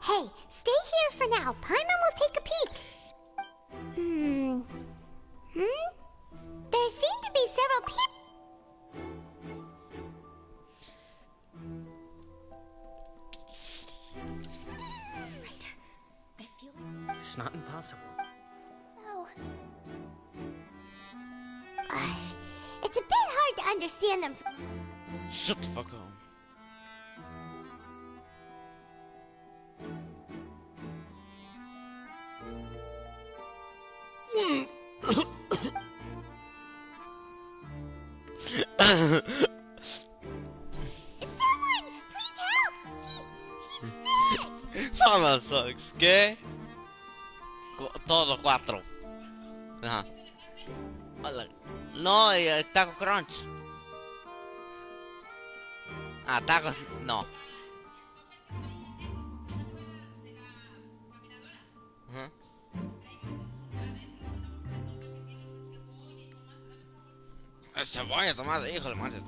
Hey, stay here for now. Paimon will take a peek. There seem to be several people. Right. I feel like It's not impossible. So... it's a bit hard to understand them. Shut the fuck up. Someone! Please help! He's sick! Mama sucks, ¿qué? Todo cuatro. Ajá. Hola. No, Taco Crunch. Ah, tacos, no. Ajá. Cebolla, tomate, híjole, madre.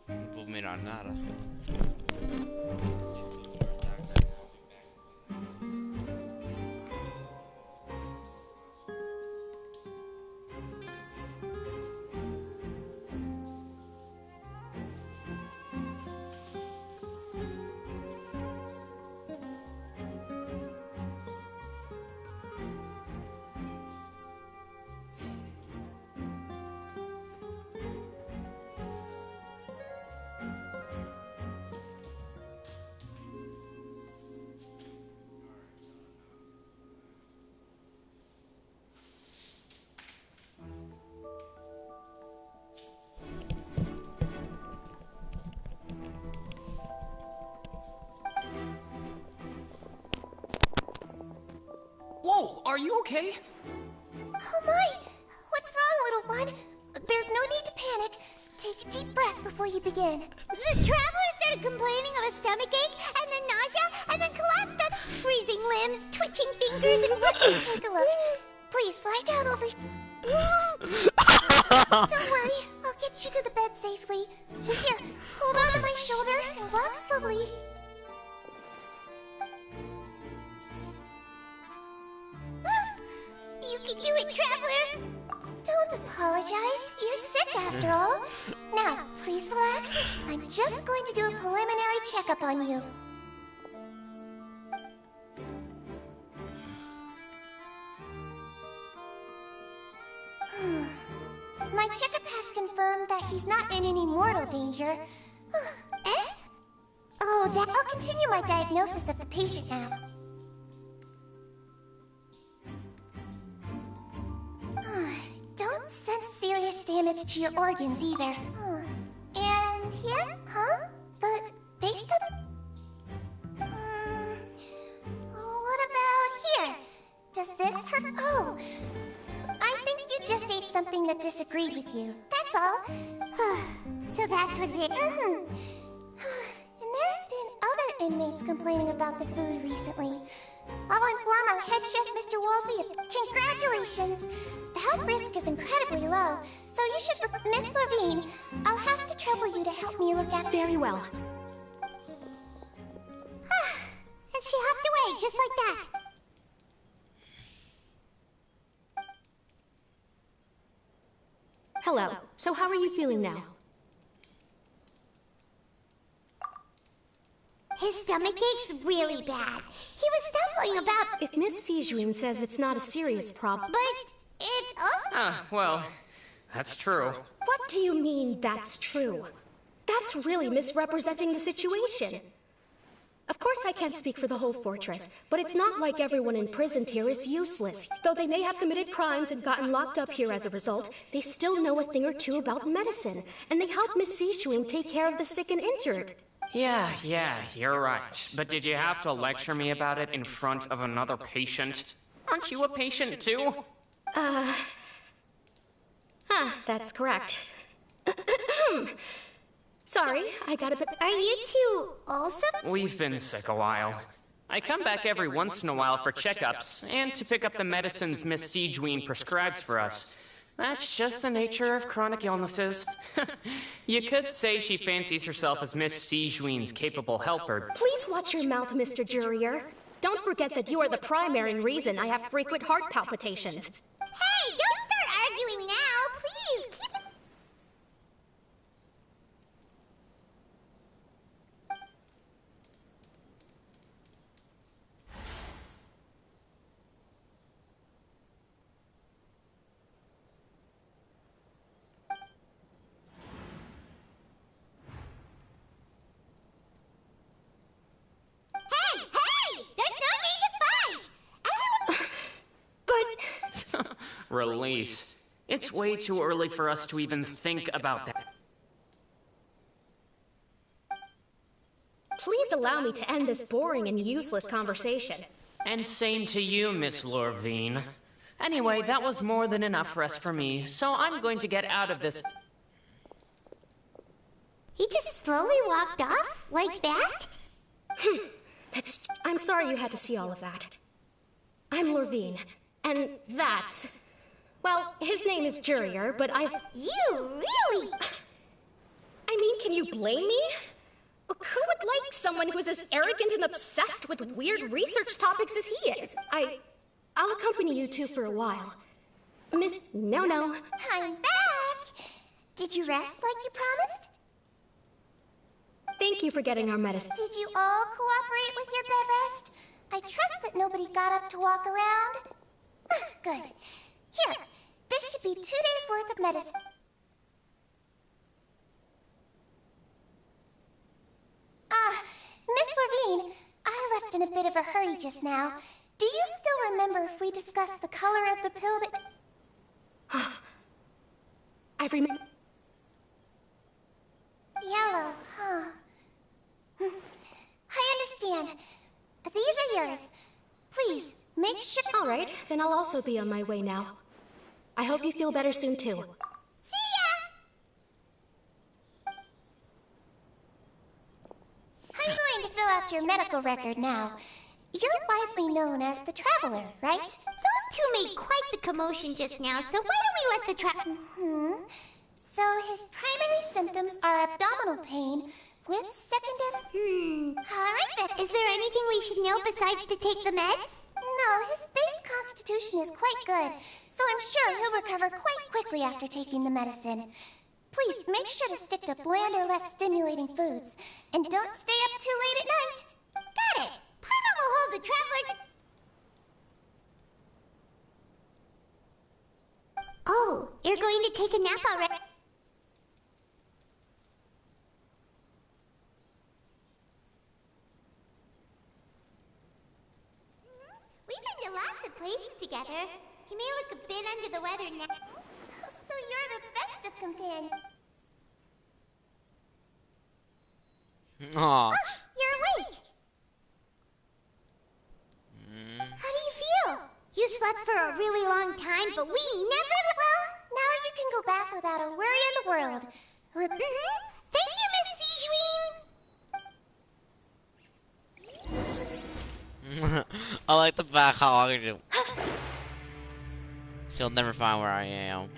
No puedo mirar nada. okay? Oh my! What's wrong, little one? There's no need to panic. Take a deep breath before you begin. The traveler started complaining of a stomachache, and then nausea, and then collapsed on freezing limbs, twitching fingers, and Let me take a look. Please, lie down over here. Don't worry, I'll get you to the bed safely. Here, hold on to my shoulder and walk slowly. You can do it, traveler! Don't apologize. You're sick after all. Now, please relax. I'm just going to do a preliminary checkup on you. My checkup has confirmed that he's not in any mortal danger. Eh? Oh, I'll continue my diagnosis of the patient now. Don't sense serious damage to your organs either. And here? Huh? But based on... what about here? Does this hurt? Oh, I think you just ate something that disagreed with you. That's all. So that's what it... And there have been other inmates complaining about the food recently. I'll inform our head chef, Mr. Wolsey. Congratulations! The health risk is incredibly low, so you should... Miss Levine, I'll have to trouble you to help me look at... Very well. And she hopped away, just like that. Hello. So how are you feeling now? His stomach ache's really bad. He was stumbling about... If Miss Sijuin says it's not a serious problem... But it also... Well, that's true. What do you mean, that's true? That's really misrepresenting the situation. Of course I can't speak for the whole fortress, but it's not like everyone imprisoned here is useless. Though they may have committed crimes and gotten locked up here as a result, they still know a thing or two about medicine, and they help Miss Sijuin take care of the sick and injured. Yeah, you're right. But did you have to lecture me about it in front of another patient? Aren't you a patient too? That's correct. Sorry, I got a bit... Are you two also? We've been sick a while. I come back every once in a while for checkups, and to pick up the medicines Miss Sijuin prescribes for us. That's just the nature of chronic illnesses. You could say she fancies herself as Miss Sijuin's capable helper. Please watch your mouth, Mr. Jurier. Don't forget that you are the primary reason I have frequent heart palpitations. Hey, don't start arguing now, please. Keep it... Release. It's way too early for us to even think about that. Please allow me to end this boring and useless conversation. And same to you, Miss Lorvine. Anyway, that was more than enough rest for me, so I'm going to get out of this. He just slowly walked off? Like that? I'm sorry you had to see all of that. I'm Lorvine, and that's... Well, his name is Jurier, but You really... I mean, can you blame me? Who would like someone who's as arrogant and obsessed with weird research topics as he is? I'll accompany you two for a while. Miss... No. I'm back! Did you rest like you promised? Thank you for getting our medicine. Did you all cooperate with your bed rest? I trust that nobody got up to walk around. Good. Here, this should be 2 days' worth of medicine. Miss Levine, I left in a bit of a hurry just now. Do you still remember if we discussed the color of the pill that... I remember... Yellow, huh? I understand. These are yours. Please, make sure... Alright, then I'll also be on my way now. I hope you feel better soon, too. See ya! I'm going to fill out your medical record now. You're widely known as the Traveler, right? Those two made quite the commotion just now, so why don't we let the So his primary symptoms are abdominal pain with secondary... Alright then, is there anything we should know besides to take the meds? No, his base constitution is quite good, so I'm sure he'll recover quite quickly after taking the medicine. Please, make sure to stick to bland or less stimulating foods, and don't stay up too late at night. Got it! Paimon will hold the Traveler... Oh, you're going to take a nap already? We've been to lots of places together. He may look a bit under the weather now. So you're the best of companions. Aw. You're awake! How do you feel? You slept for a really long time, but we never... Well, now you can go back without a worry in the world. Thank you, Miss Sijuin! I like the fact how I can do. She'll never find where I am.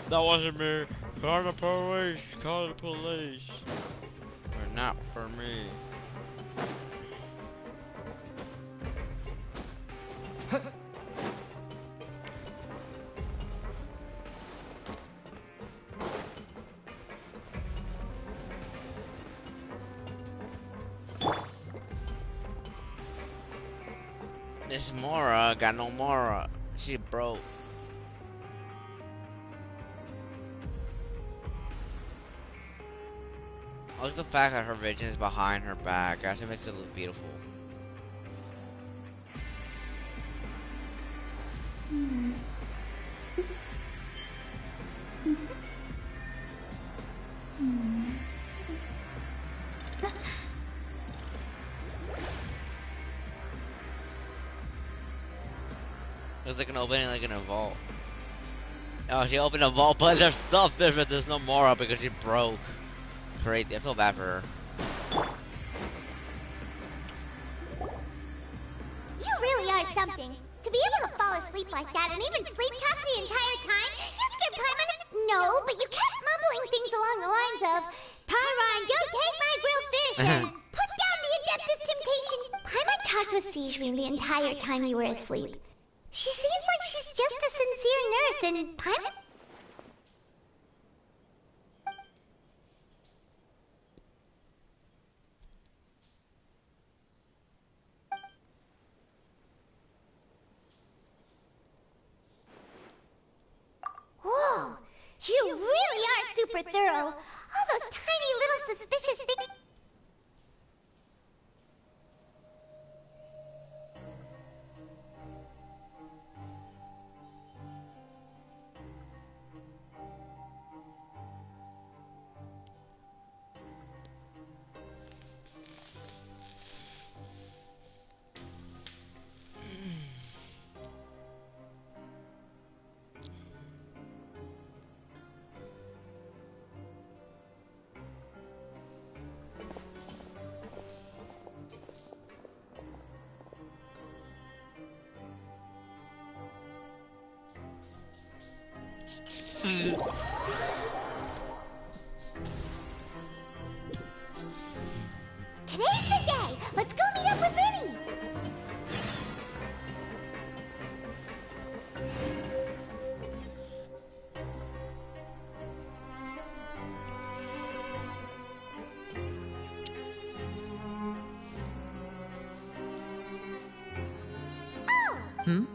That wasn't me. Call the police. Call the police. They're not for me. This Mora got no Mora. She broke. I like the fact that her vision is behind her back. Actually makes it look beautiful. Looks like an opening, like in a vault. Oh, she opened a vault, but there's stuff there, but there's no Mora because she broke. Crazy. I feel bad for her. You really are something. To be able to fall asleep like that and even sleep talk the entire time, you scared Paimon. No, but you kept mumbling things along the lines of, Paimon, don't take my grilled fish and put down the Adeptus Temptation. Paimon talked with Sijuin the entire time you were asleep. She seems like she's just a sincere nurse, and Paimon... Whoa! You really are super thorough! All those tiny little suspicious things... Today's the day! Let's go meet up with Vinny! Hmm?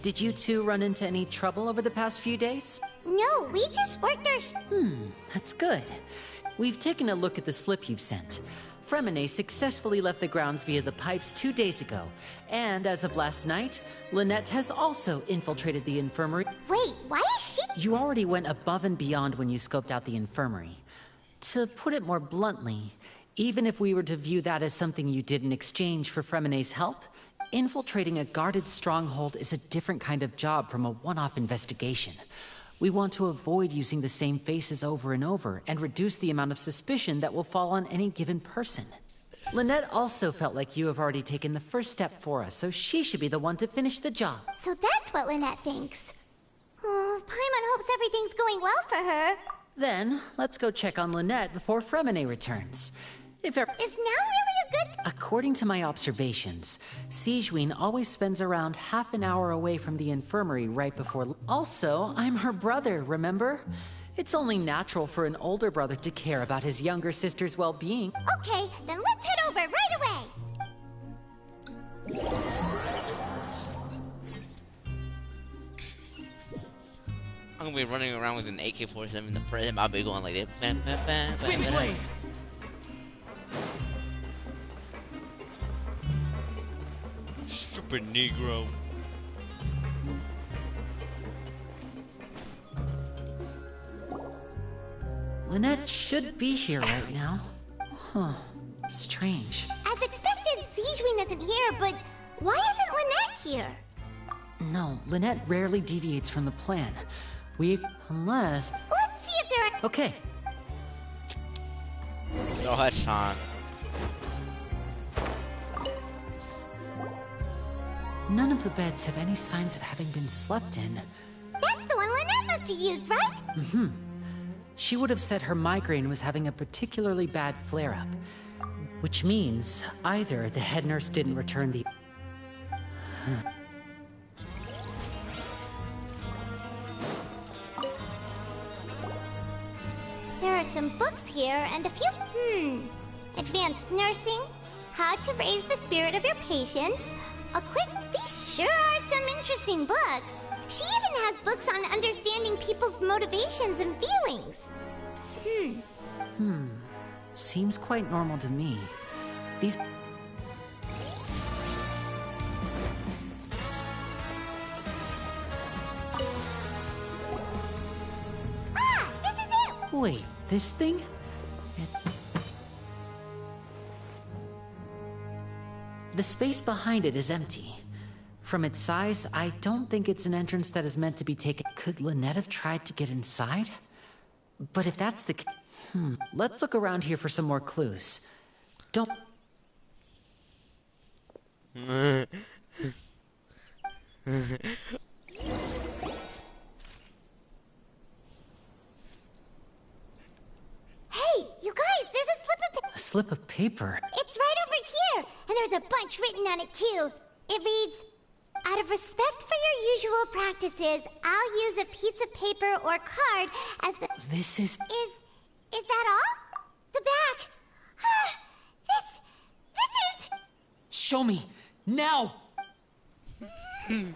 Did you two run into any trouble over the past few days? No, we just worked our That's good. We've taken a look at the slip you've sent. Fremine successfully left the grounds via the pipes 2 days ago. And as of last night, Lynette has also infiltrated the infirmary. Wait, why is she? You already went above and beyond when you scoped out the infirmary. To put it more bluntly, even if we were to view that as something you did in exchange for Fremine's help, infiltrating a guarded stronghold is a different kind of job from a one-off investigation. We want to avoid using the same faces over and over and reduce the amount of suspicion that will fall on any given person. Lynette also felt like you have already taken the first step for us, so she should be the one to finish the job. So that's what Lynette thinks. Oh, Paimon hopes everything's going well for her. Then, let's go check on Lynette before Fremine returns. Is now really a good... According to my observations, Sigewinne always spends around half an hour away from the infirmary right before... Also, I'm her brother, remember? It's only natural for an older brother to care about his younger sister's well-being. Okay, then let's head over right away! I'm gonna be running around with an AK-47 in the present. I'll be going like this. Swing blade! Stupid Negro. Lynette should be here right now. Huh. Strange. As expected, Sigewinne isn't here, but why isn't Lynette here? No, Lynette rarely deviates from the plan. Unless... Let's see if there are... Okay. Go ahead, Sean. None of the beds have any signs of having been slept in. That's the one Lynette must have used, right? Mm-hmm. She would have said her migraine was having a particularly bad flare-up. Which means either the head nurse didn't return the... There are some books here and a few... Advanced nursing, how to raise the spirit of your patients, These sure are some interesting books. She even has books on understanding people's motivations and feelings. Seems quite normal to me. These... This is it! Wait, this thing? The space behind it is empty. From its size, I don't think it's an entrance that is meant to be taken. Could Lynette have tried to get inside? But if that's the... Let's look around here for some more clues. Don't... Hey, you guys, there's a slip of... A slip of paper? It's right over here, and there's a bunch written on it too. It reads, out of respect for your usual practices, I'll use a piece of paper or card as the... This is... Is that all? The back. This is... Show me! Now! That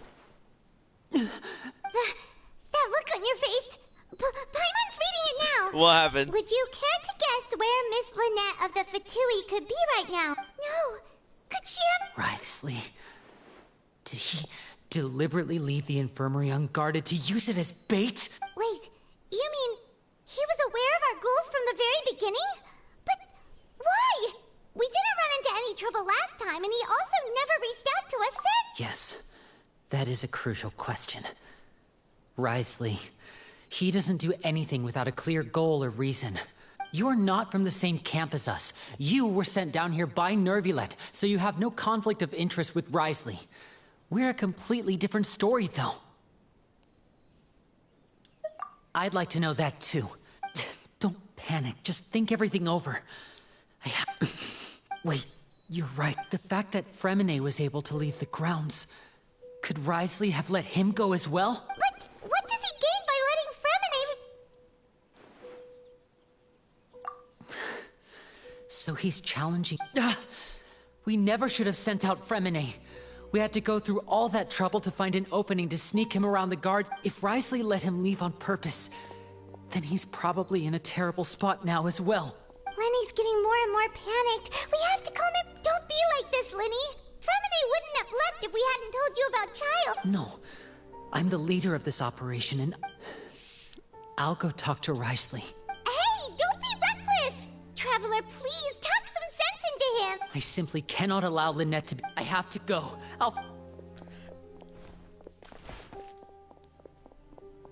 look on your face. Paimon's reading it now. What happened? Would you care to guess where Miss Lynette of the Fatui could be right now? No. Could she have... Wriothesley. Did he deliberately leave the infirmary unguarded to use it as bait? Wait, you mean he was aware of our goals from the very beginning? But why? We didn't run into any trouble last time, and he also never reached out to us since. Yes, that is a crucial question. Wriothesley, he doesn't do anything without a clear goal or reason. You are not from the same camp as us. You were sent down here by Nervulet, so you have no conflict of interest with Wriothesley. We're a completely different story, though. I'd like to know that, too. Don't panic. Just think everything over. Wait, you're right. The fact that Fremine was able to leave the grounds... Could Wriothesley have let him go as well? But what does he gain by letting Fremine... So he's challenging... We never should have sent out Fremine. We had to go through all that trouble to find an opening to sneak him around the guards. If Risley let him leave on purpose, then he's probably in a terrible spot now as well. Lenny's getting more and more panicked. We have to calm him. Don't be like this, Lenny. Fremine wouldn't have left if we hadn't told you about Child. No, I'm the leader of this operation, and I'll go talk to Risley. Hey, don't be reckless! Traveler, please, talk some sense into him! I simply cannot allow Lynette to be... I have to go.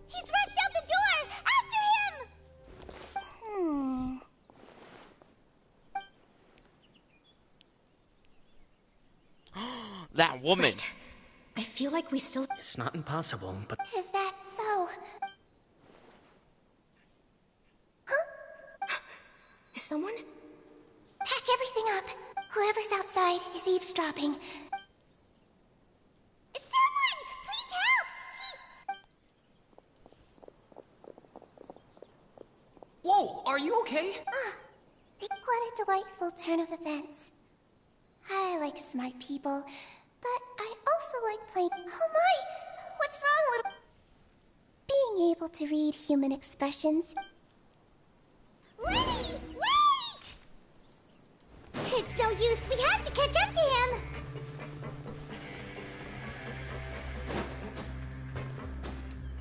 He's rushed out the door! After him! That woman! I feel like we still... It's not impossible, but... Is that so? Is someone? Pack everything up. Whoever's outside is eavesdropping. Someone! Please help! Whoa, are you okay? What a delightful turn of events. I like smart people, but I also like playing... Oh my! What's wrong, little... Being able to read human expressions. Lenny! Wait! It's no use. We have to catch up to him.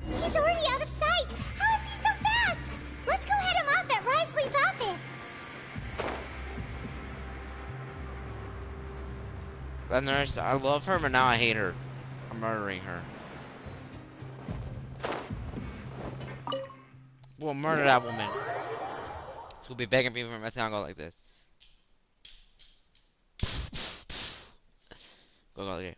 He's already out of sight. How is he so fast? Let's go head him off at Risley's office. The nurse, I love her, but now I hate her. I'm murdering her. We'll murder that woman. She'll be begging people for my town go like this. Go, okay.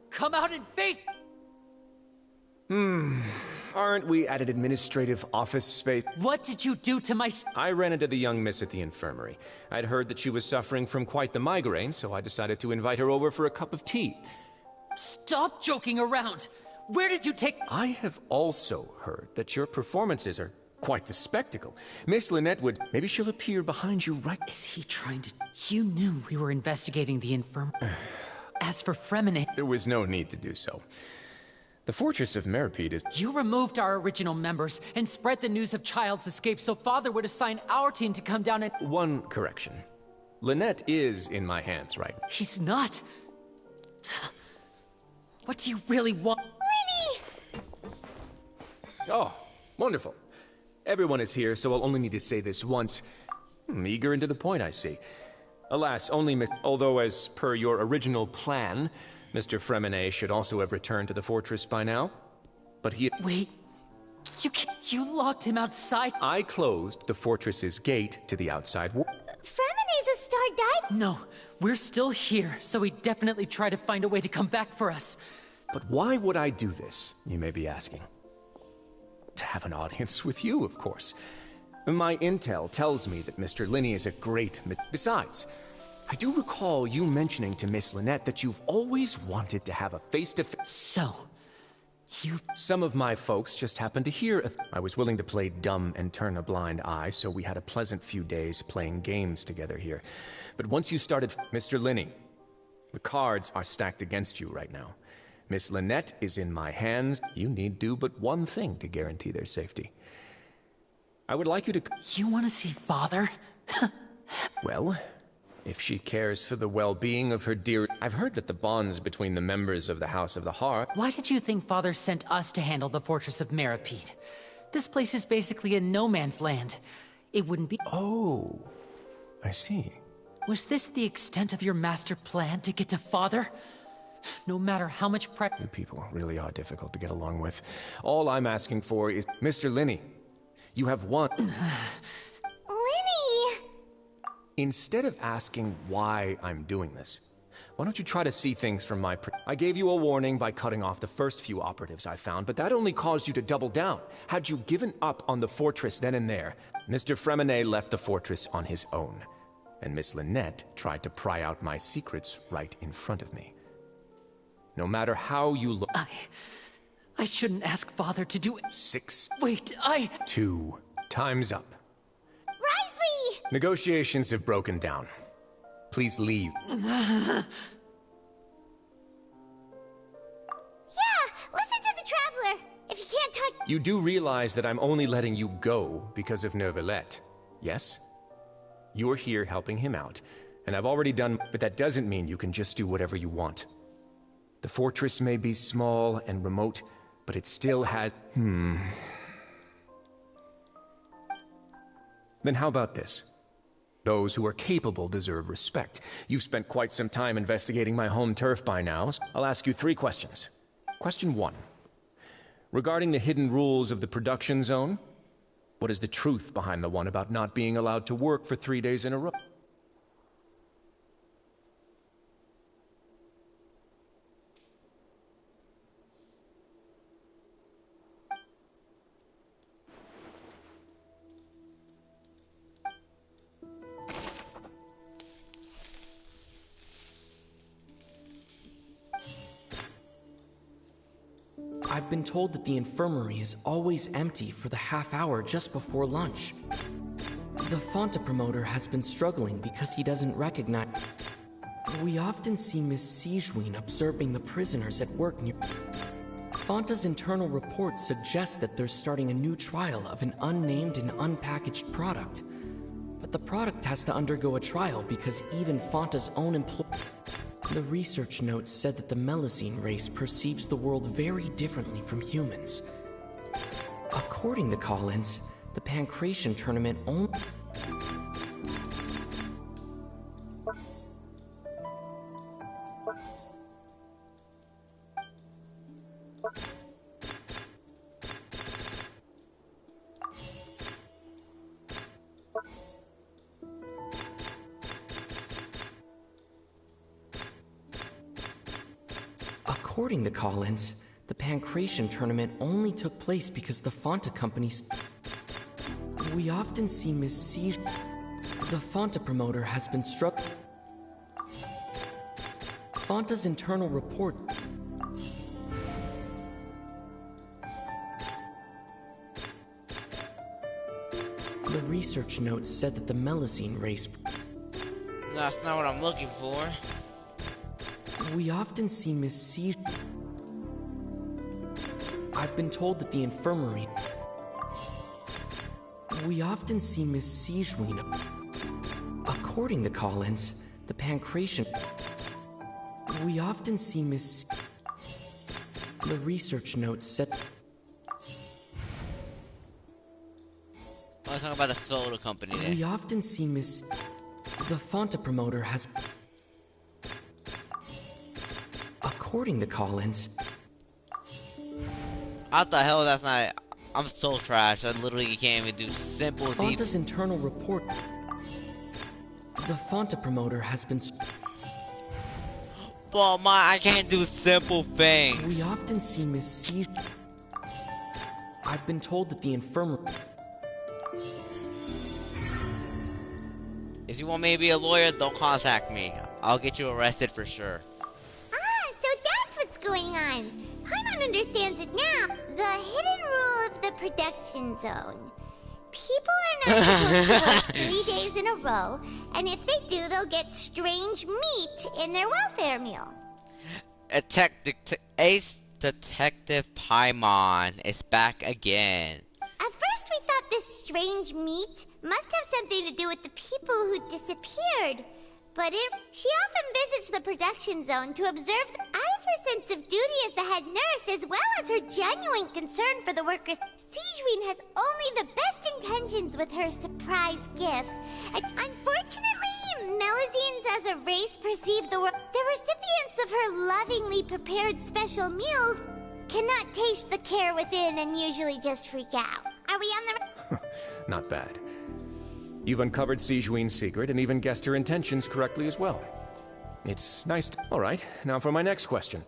Come out and face... Aren't we at an administrative office space? What did you do to my... I ran into the young miss at the infirmary. I'd heard that she was suffering from quite the migraine, so I decided to invite her over for a cup of tea. Stop joking around! Where did you take... I have also heard that your performances are quite the spectacle. Miss Lynette would... Maybe she'll appear behind you right... Is he trying to... You knew we were investigating the infirmary. As for Fremine... There was no need to do so. The Fortress of Meripede is... You removed our original members and spread the news of Child's escape so Father would assign our team to come down and... One correction. Lynette is in my hands right now. He's not. What do you really want? Lenny! Oh, wonderful. Everyone is here, so I'll only need to say this once. Eager and to the point, I see. Alas, although as per your original plan, Mr. Fremine should also have returned to the fortress by now. But he... Wait. You locked him outside? I closed the fortress's gate to the outside world. Fremine's a star dive... No, we're still here, so he definitely tried to find a way to come back for us. But why would I do this, you may be asking? To have an audience with you, of course. My intel tells me that Mr. Linney is a great... Besides, I do recall you mentioning to Miss Lynette that you've always wanted to have a face-to-face... So, you... Some of my folks just happened to hear I was willing to play dumb and turn a blind eye, so we had a pleasant few days playing games together here. But once you started... Mr. Linney, the cards are stacked against you right now. Miss Lynette is in my hands. You need do but one thing to guarantee their safety. I would like you to... You want to see Father? Well, if she cares for the well-being of her dear... I've heard that the bonds between the members of the House of the Heart... Why did you think Father sent us to handle the Fortress of Meripede? This place is basically a no-man's land. It wouldn't be... Oh, I see. Was this the extent of your master plan to get to Father? No matter how much You people really are difficult to get along with. All I'm asking for is... Mr. Linney, you have one... Lenny! Instead of asking why I'm doing this, why don't you try to see things from my... I gave you a warning by cutting off the first few operatives I found, but that only caused you to double down. Had you given up on the fortress then and there, Mr. Fremine left the fortress on his own, and Miss Lynette tried to pry out my secrets right in front of me. no matter how you look. I shouldn't ask Father to do it. 6. Wait, 2. Time's up. Risley! Negotiations have broken down. Please leave. Yeah, listen to the Traveler. If you can't touch... You do realize that I'm only letting you go because of Neuvillette, yes? You're here helping him out, and I've already done, but that doesn't mean you can just do whatever you want. The fortress may be small and remote, but it still has... Then how about this? Those who are capable deserve respect. You've spent quite some time investigating my home turf by now. So I'll ask you 3 questions. Question 1. Regarding the hidden rules of the production zone, what is the truth behind the one about not being allowed to work for 3 days in a row? I've been told that the infirmary is always empty for the half hour just before lunch. The Fonta promoter has been struggling because he doesn't recognize... We often see Miss Sigewin observing the prisoners at work near... Fonta's internal reports suggest that they're starting a new trial of an unnamed and unpackaged product. But the product has to undergo a trial because even Fonta's own employees... The research notes said that the Melazine race perceives the world very differently from humans. According to Collins, the Pancration tournament only... According to Collins, the Pancration tournament only took place because the Fonta companies... We often see Miss Siege... The Fonta promoter has been struck... Fonta's internal report... The research notes said that the Melazine race... That's not what I'm looking for. We often see Miss Siege... I've been told that the infirmary... We often see Miss Sigewin... According to Collins, the Pancration... We often see Miss... The research notes said... I was talking about the photo company there. We often see Miss... The Fonta promoter has... According to Collins... What the hell? That's not... I'm so trash. I literally can't even do simple Fonta's internal report... The Fonta promoter has been... Well, I can't do simple things. We often see Miss Siege... I've been told that the infirmary... If you want me to be a lawyer, don't contact me. I'll get you arrested for sure. So that's what's going on. Paimon understands it now. The hidden rule of the production zone. People are not supposed to work 3 days in a row, and if they do, they'll get strange meat in their welfare meal. Ace Detective Paimon is back again. At first we thought this strange meat must have something to do with the people who disappeared. But she often visits the production zone to observe them. Out of her sense of duty as the head nurse, as well as her genuine concern for the workers, Sigewin has only the best intentions with her surprise gift. And unfortunately, Melazines as a race perceive the world. The recipients of her lovingly prepared special meals cannot taste the care within and usually just freak out. Are we on the... Not bad. You've uncovered Sigewin's secret and even guessed her intentions correctly as well. It's nice to... All right, now for my next question.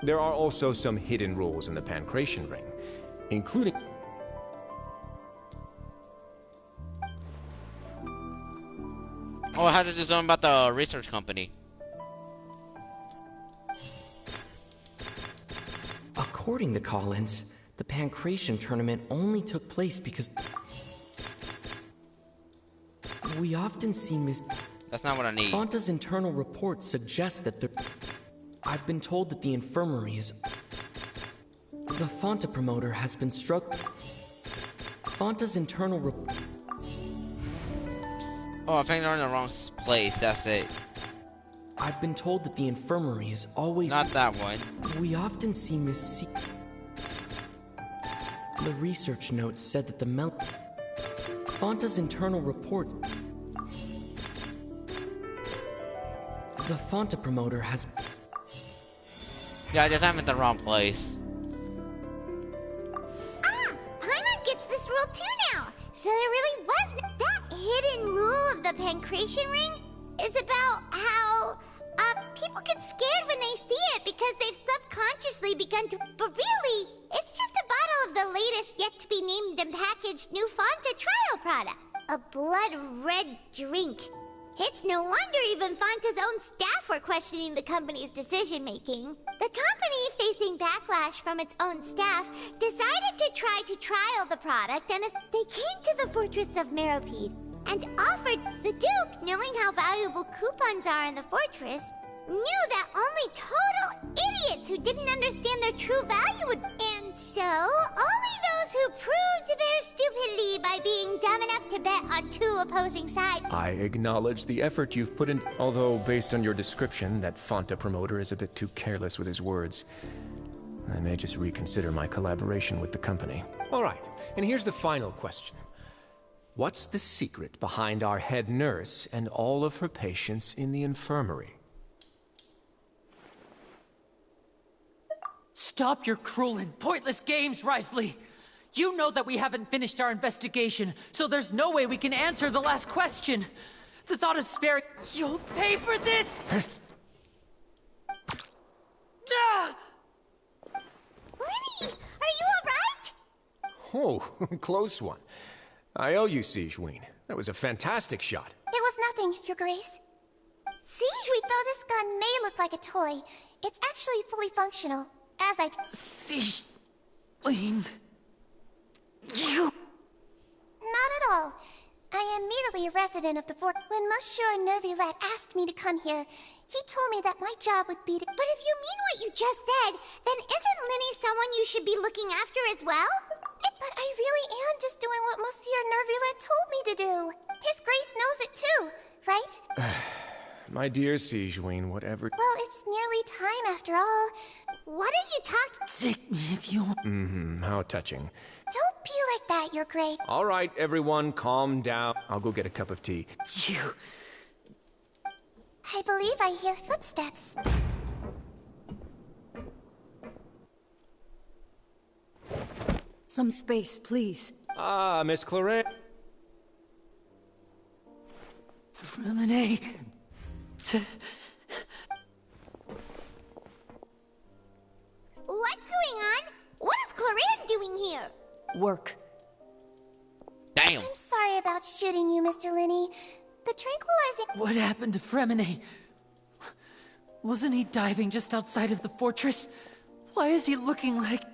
There are also some hidden rules in the Pancration ring, including... Oh, I had to do something about the research company. According to Collins, the Pancration tournament only took place because we often see Miss... That's not what I need. Fanta's internal report suggests that the... I've been told that the infirmary is... The Fanta promoter has been struck... Fanta's internal report... Oh, I think they're in the wrong place, that's it. I've been told that the infirmary is always... Not that one. We often see Miss C... The research notes said that the Fanta's internal report... The Fanta promoter has... Yeah, I just am in the wrong place. Ah! Paimon gets this rule too now! So there really was... That hidden rule of the Pancration ring is about how... people get scared when they see it because they've subconsciously begun to... But really, it's just a bottle of the latest yet-to-be-named and packaged new Fanta trial product. A blood-red drink. It's no wonder even Fanta's own staff were questioning the company's decision-making. The company, facing backlash from its own staff, decided to try to trial the product, and they came to the fortress of Meropide and offered the Duke, knowing how valuable coupons are in the fortress, knew that only total idiots who didn't understand their true value would... And so, only those who proved their stupidity by being dumb enough to bet on two opposing sides... I acknowledge the effort you've put in, although based on your description, that Fanta promoter is a bit too careless with his words. I may just reconsider my collaboration with the company. All right, and here's the final question. What's the secret behind our head nurse and all of her patients in the infirmary? Stop your cruel and pointless games, Risley! You know that we haven't finished our investigation, so there's no way we can answer the last question. The thought of sparing... You'll pay for this! Ah! Lenny, are you alright? Oh, close one. I owe you, Sigeween. That was a fantastic shot. It was nothing, Your Grace. Siege, we thought this gun may look like a toy. It's actually fully functional. As I... Sigeween... You... Not at all. I am merely a resident of the fort. When Monsieur Nervulette asked me to come here, he told me that my job would be to... But if you mean what you just said, then isn't Linny someone you should be looking after as well? But I really am just doing what Monsieur Nervulette told me to do. His Grace knows it too, right? My dear Sigeween, whatever... Well, it's nearly time after all. What are you talking... Take me if you... how touching. Don't be like that, Your Grace. All right, everyone, calm down. I'll go get a cup of tea. You... I believe I hear footsteps. Some space, please. Ah, Miss Claret. Freminet... What's going on? What is Claret doing here? Work. Damn. I'm sorry about shooting you, Mr. Linney. The tranquilizing... What happened to Freminet? Wasn't he diving just outside of the fortress? Why is he looking like...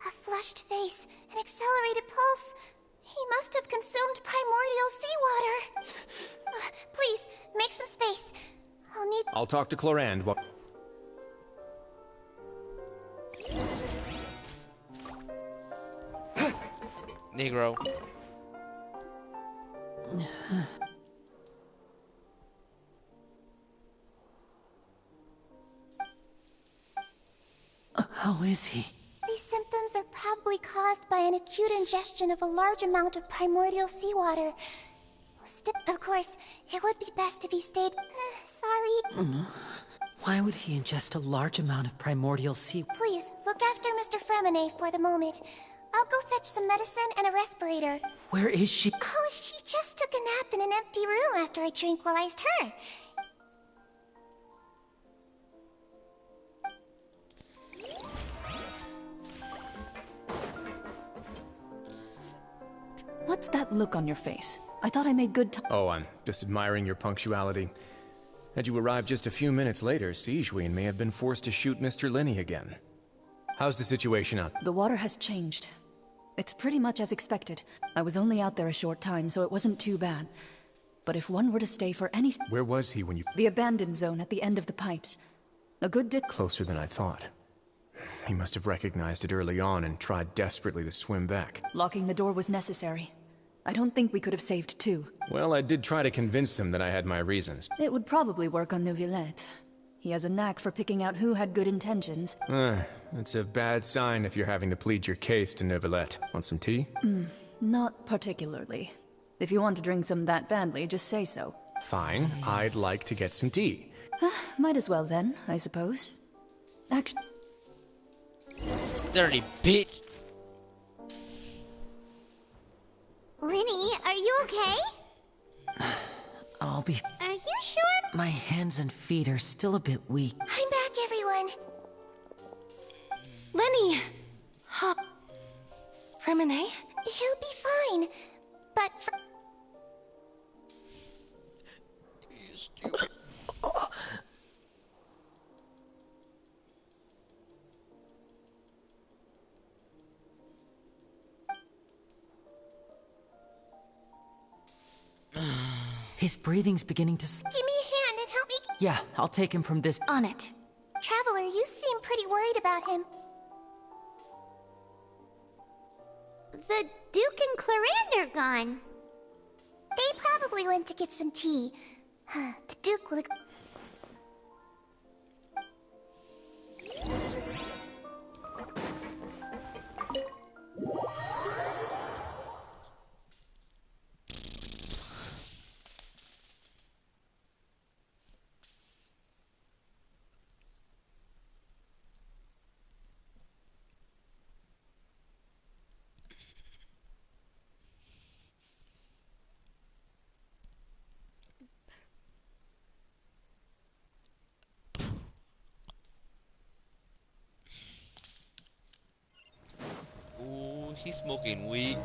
A flushed face, an accelerated pulse. He must have consumed primordial seawater. Please, make some space. I'll talk to Clorand while... Negro. How is he? These symptoms are probably caused by an acute ingestion of a large amount of primordial seawater. Of course, it would be best if he stayed... sorry. Why would he ingest a large amount of primordial sea... Please, look after Mr. Freminet for the moment. I'll go fetch some medicine and a respirator. Where is she? Oh, she just took a nap in an empty room after I tranquilized her. What's that look on your face? I thought I made good time. Oh, I'm just admiring your punctuality. Had you arrived just a few minutes later, Sigewinne may have been forced to shoot Mr. Linney again. How's the situation out? The water has changed. It's pretty much as expected. I was only out there a short time, so it wasn't too bad. But if one were to stay for any... Where was he when you... The abandoned zone at the end of the pipes. A good Closer than I thought. He must have recognized it early on and tried desperately to swim back. Locking the door was necessary. I don't think we could have saved two. Well, I did try to convince him that I had my reasons. It would probably work on Neuvillette. He has a knack for picking out who had good intentions. It's a bad sign if you're having to plead your case to Neuvillette. Want some tea? Not particularly. If you want to drink some that badly, just say so. Fine, I'd like to get some tea. Might as well then, I suppose. Actually... Dirty bitch! Linny, are you okay? I'll be... Are you sure? My hands and feet are still a bit weak. I'm back, everyone. Lenny! Huh. Remine? He'll be fine. But for... His breathing's beginning to... Give me a hand and help me... Yeah, I'll take him from this... On it. Traveler, you seem pretty worried about him. The Duke and Clarande are gone. They probably went to get some tea. The Duke will... Ooh, he's smoking weed.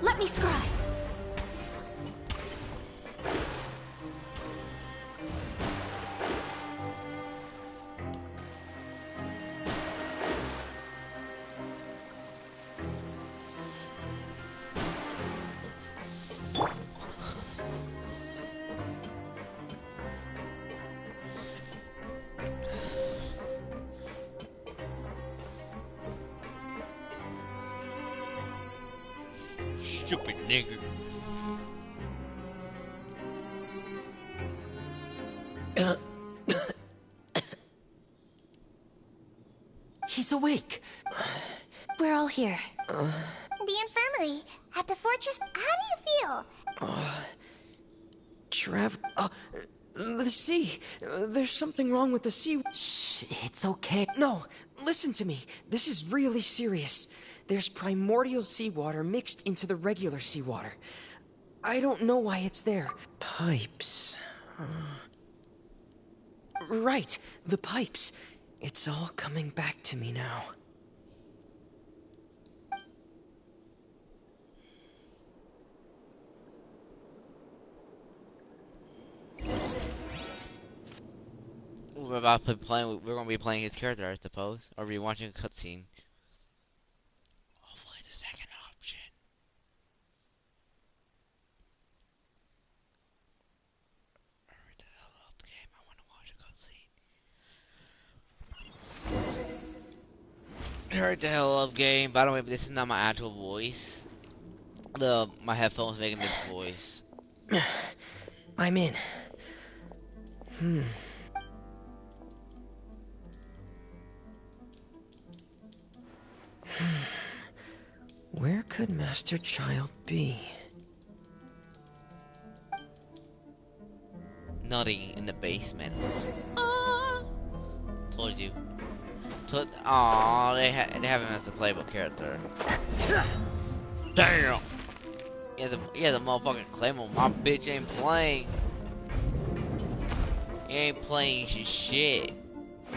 Let me scry. Stupid nigger. He's awake. We're all here. The infirmary at the fortress. How do you feel? The sea. There's something wrong with the sea. Shh, it's okay. No, listen to me. This is really serious. There's primordial seawater mixed into the regular seawater. I don't know why it's there. Pipes. Right, the pipes. It's all coming back to me now. We're gonna be playing his character, I suppose. Or are we watching a cutscene? Hopefully the second option. Hurry the hell up, game. I wanna watch a cutscene. Hurry the hell up, game. By the way, this is not my actual voice. My headphones making this voice. I'm in. Where could Master Child be? Nothing in the basement. Told you. Aw, they have him as the playable character. Damn! Yeah, the motherfucking Claymore. My bitch ain't playing. He ain't playing shit.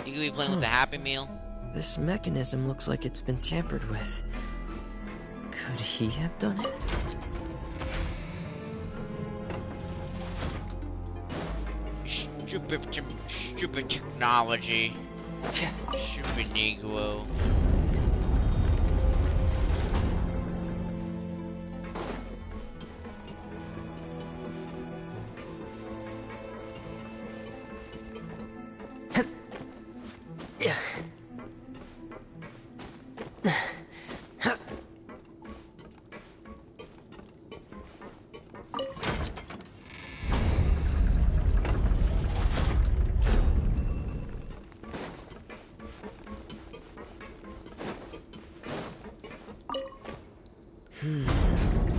You could be playing with the Happy Meal. This mechanism looks like it's been tampered with. Could he have done it? Stupid technology. Stupid Negro.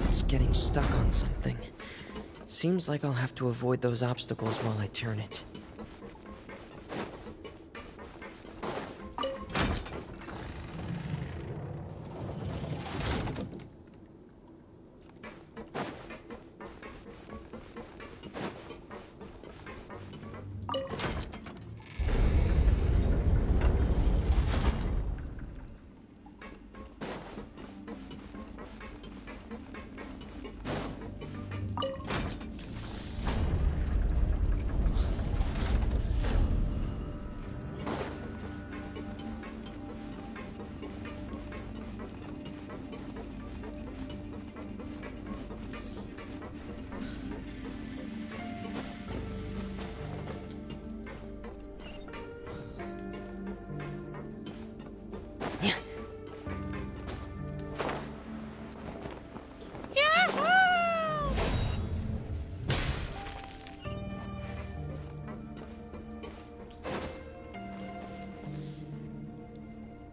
It's getting stuck on something. Seems like I'll have to avoid those obstacles while I turn it.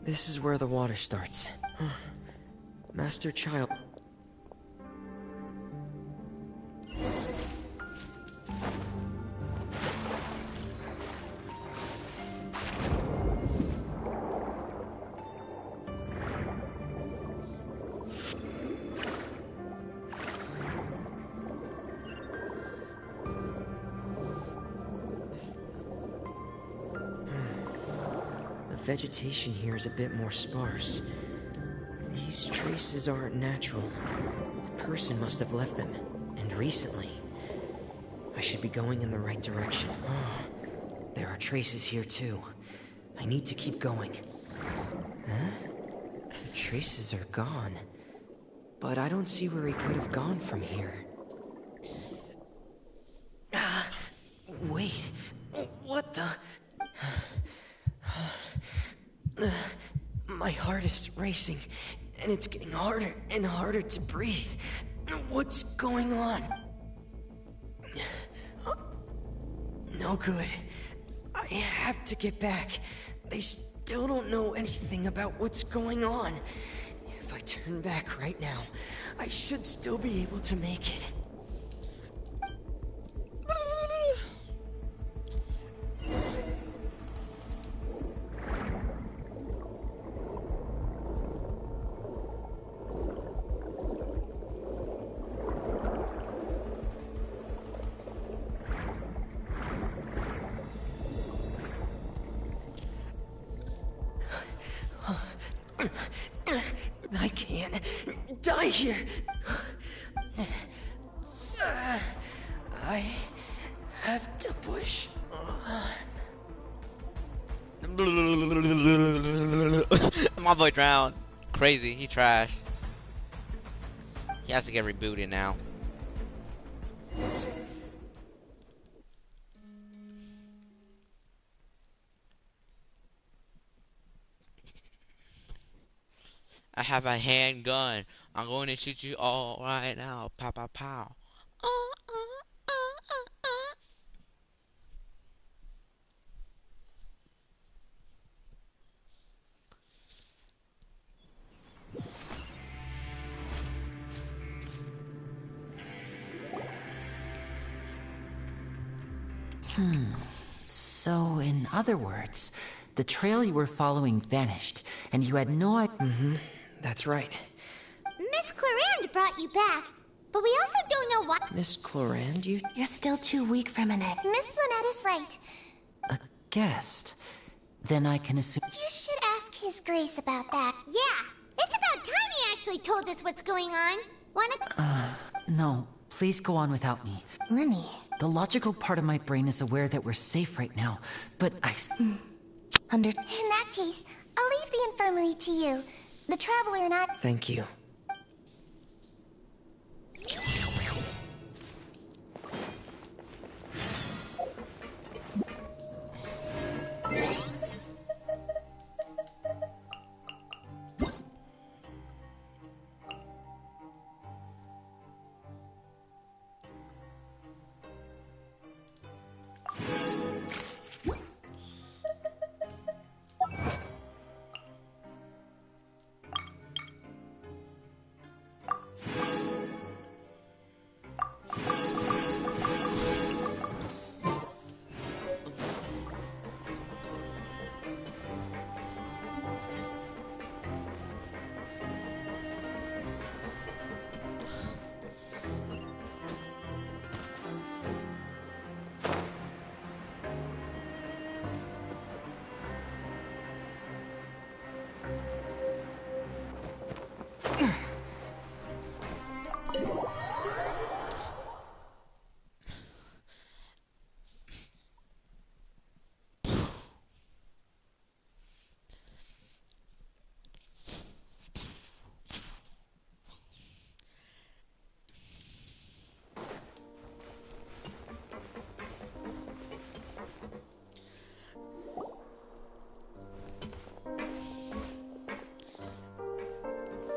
This is where the water starts. Master Child. Vegetation here is a bit more sparse. These traces aren't natural. A person must have left them, and recently. I should be going in the right direction. There are traces here too. I need to keep going. Huh? The traces are gone. But I don't see where he could have gone from here. Wait. What the... My heart is racing, and it's getting harder and harder to breathe. What's going on? No good. I have to get back. They still don't know anything about what's going on. If I turn back right now, I should still be able to make it. I can't die here. I have to push on. My boy drowned. Crazy, he trashed. He has to get rebooted now. I have a handgun. I'm going to shoot you all right now. Pow, pow, pow. So, in other words, The trail you were following vanished, and you had no idea. That's right. Miss Clarand brought you back, but we also don't know why. Miss Clorand, You're still too weak for Minette. Miss Lynette is right. A guest? Then I can assume. You should ask His Grace about that. Yeah, it's about time he actually told us what's going on. Wanna... No, please go on without me. Lenny. The logical part of my brain is aware that we're safe right now, but In that case, I'll leave the infirmary to you. The Traveler and I... Thank you.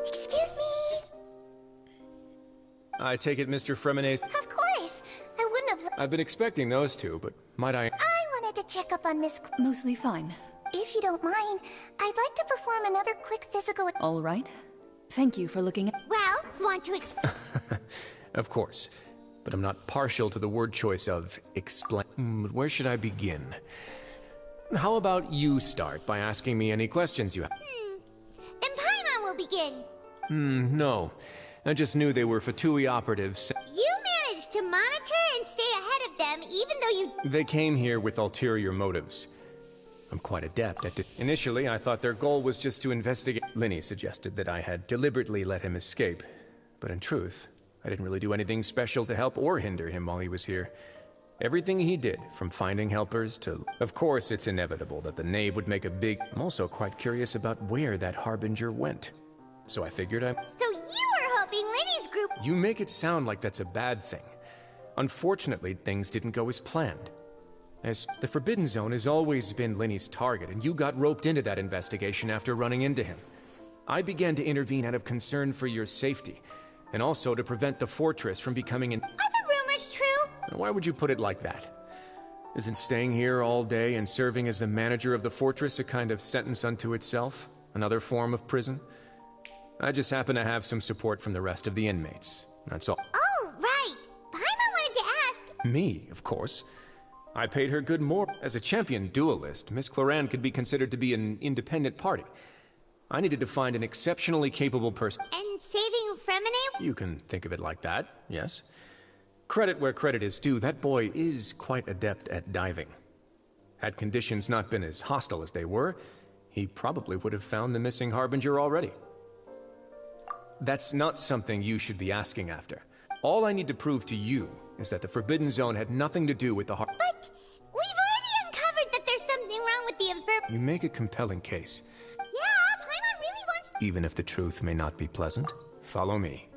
Excuse me? I take it Mr. Fremenes... Of course. I wouldn't have... I've been expecting those two, but might I... I wanted to check up on Miss... Mostly fine. If you don't mind, I'd like to perform another quick physical... All right. Thank you for looking at... Well, want to Of course. But I'm not partial to the word choice of explain. Where should I begin? How about you start by asking me any questions you have? Then Paimon will begin. No. I just knew they were Fatui operatives. You managed to monitor and stay ahead of them, even though you... They came here with ulterior motives. I'm quite adept at it. Initially, I thought their goal was just to investigate. Linny suggested that I had deliberately let him escape. But in truth, I didn't really do anything special to help or hinder him while he was here. Everything he did, from finding helpers to... Of course, it's inevitable that the knave would make a big... I'm also quite curious about where that Harbinger went. So I figured So you were hoping Linny's group... You make it sound like that's a bad thing. Unfortunately, things didn't go as planned. As the Forbidden Zone has always been Linny's target, and you got roped into that investigation after running into him. I began to intervene out of concern for your safety, and also to prevent the fortress from becoming an... Are the rumors true? Why would you put it like that? Isn't staying here all day and serving as the manager of the fortress a kind of sentence unto itself? Another form of prison? I just happen to have some support from the rest of the inmates. That's all. Oh, right. Paimon wanted to ask... Me, of course. I paid her good more. As a champion duelist, Miss Clorand could be considered to be an independent party. I needed to find an exceptionally capable person. And saving Fremine? You can think of it like that, yes. Credit where credit is due, that boy is quite adept at diving. Had conditions not been as hostile as they were, he probably would have found the missing Harbinger already. That's not something you should be asking after. All I need to prove to you is that the Forbidden Zone had nothing to do with the But we've already uncovered that there's something wrong with the infirmary. You make a compelling case. Yeah, Paimon really wants... Even if the truth may not be pleasant, follow me.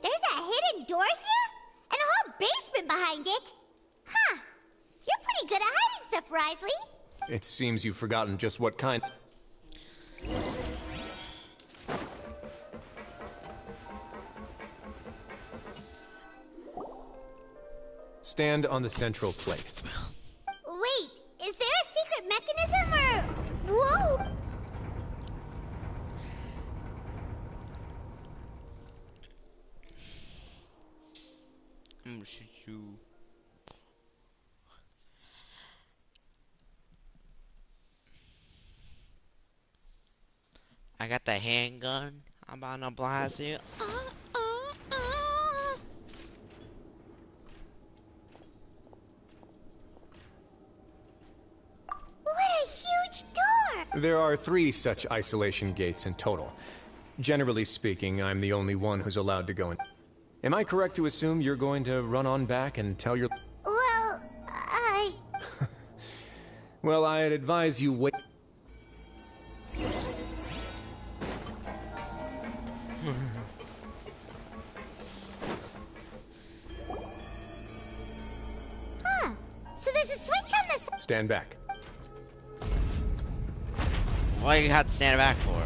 There's a hidden door here? And a whole basement behind it? Huh. You're pretty good at hiding stuff, Risley. It seems you've forgotten just what kind... Stand on the central plate. Wait, is there a secret mechanism or... Whoa! I'm gonna shoot you. I got the handgun. I'm about to blast you. What a huge door! There are 3 such isolation gates in total. Generally speaking, I'm the only one who's allowed to go in. Am I correct to assume you're going to run on back and tell your... Well, Well, I'd advise you wait... Huh. So there's a switch on this... Stand back. What do you have to stand back for?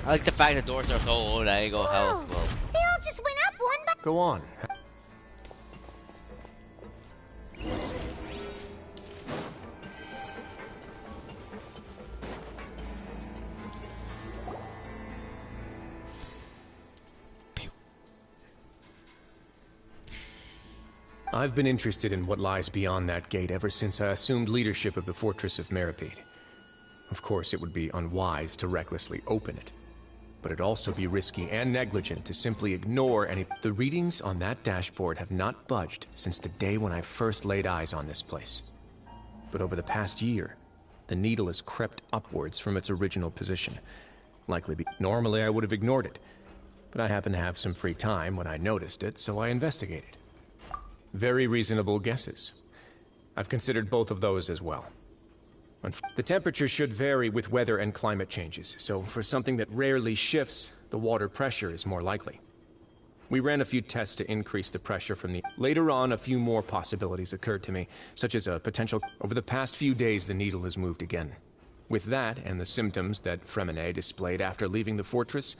I like the fact the doors are so old that they go hella slow. They all just went up one by... Go on. I've been interested in what lies beyond that gate ever since I assumed leadership of the Fortress of Meripede. Of course, it would be unwise to recklessly open it, but it'd also be risky and negligent to simply ignore any... The readings on that dashboard have not budged since the day when I first laid eyes on this place. But over the past year, the needle has crept upwards from its original position. Normally I would have ignored it, but I happened to have some free time when I noticed it, so I investigated. Very reasonable guesses. I've considered both of those as well. The temperature should vary with weather and climate changes, so for something that rarely shifts, the water pressure is more likely. We ran a few tests to increase the pressure from the... Later on, a few more possibilities occurred to me, such as a potential... Over the past few days, the needle has moved again. With that, and the symptoms that Fremine displayed after leaving the fortress...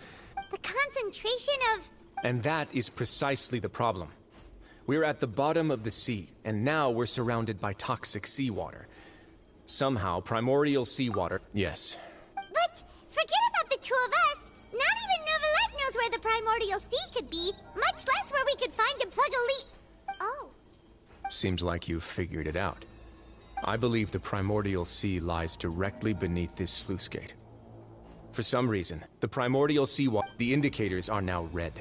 The concentration of... And that is precisely the problem. We're at the bottom of the sea, and now we're surrounded by toxic seawater. Somehow, primordial seawater... Yes. But forget about the two of us. Not even Novelette knows where the primordial sea could be, much less where we could find and plug a leak. Oh. Seems like you've figured it out. I believe the primordial sea lies directly beneath this sluice gate. For some reason, the primordial seawater... The indicators are now red.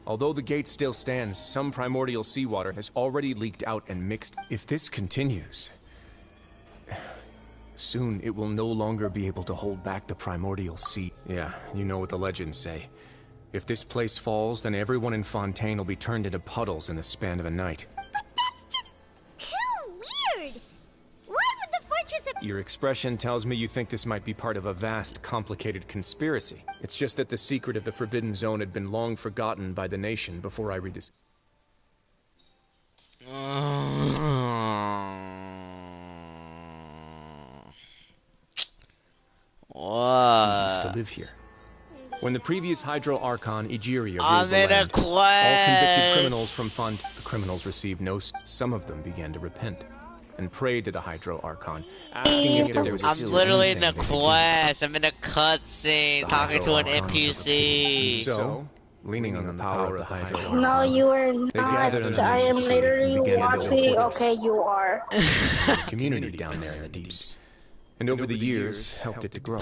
Although the gate still stands, some primordial seawater has already leaked out and mixed. If this continues... Soon, it will no longer be able to hold back the primordial sea. Yeah, you know what the legends say. If this place falls, then everyone in Fontaine will be turned into puddles in the span of a night. But that's just too weird! Why would the fortress of... Your expression tells me you think this might be part of a vast, complicated conspiracy. It's just that the secret of the Forbidden Zone had been long forgotten by the nation before I read this. What? We used to live here. When the previous Hydro Archon, Egeria, I'm ruled the in a land, quest. all convicted criminals from the criminals received no... Some of them began to repent and prayed to the Hydro Archon, asking if there was I'm still literally in the anything they could do. quest. I'm in a cutscene talking to an And NPC. so, leaning on the power of the Hydro Archon, No, you are they gathered not. under I the am sea and literally began to build a watching. fortress. Okay, you are. The community down there in the deeps, and over the years helped it to grow.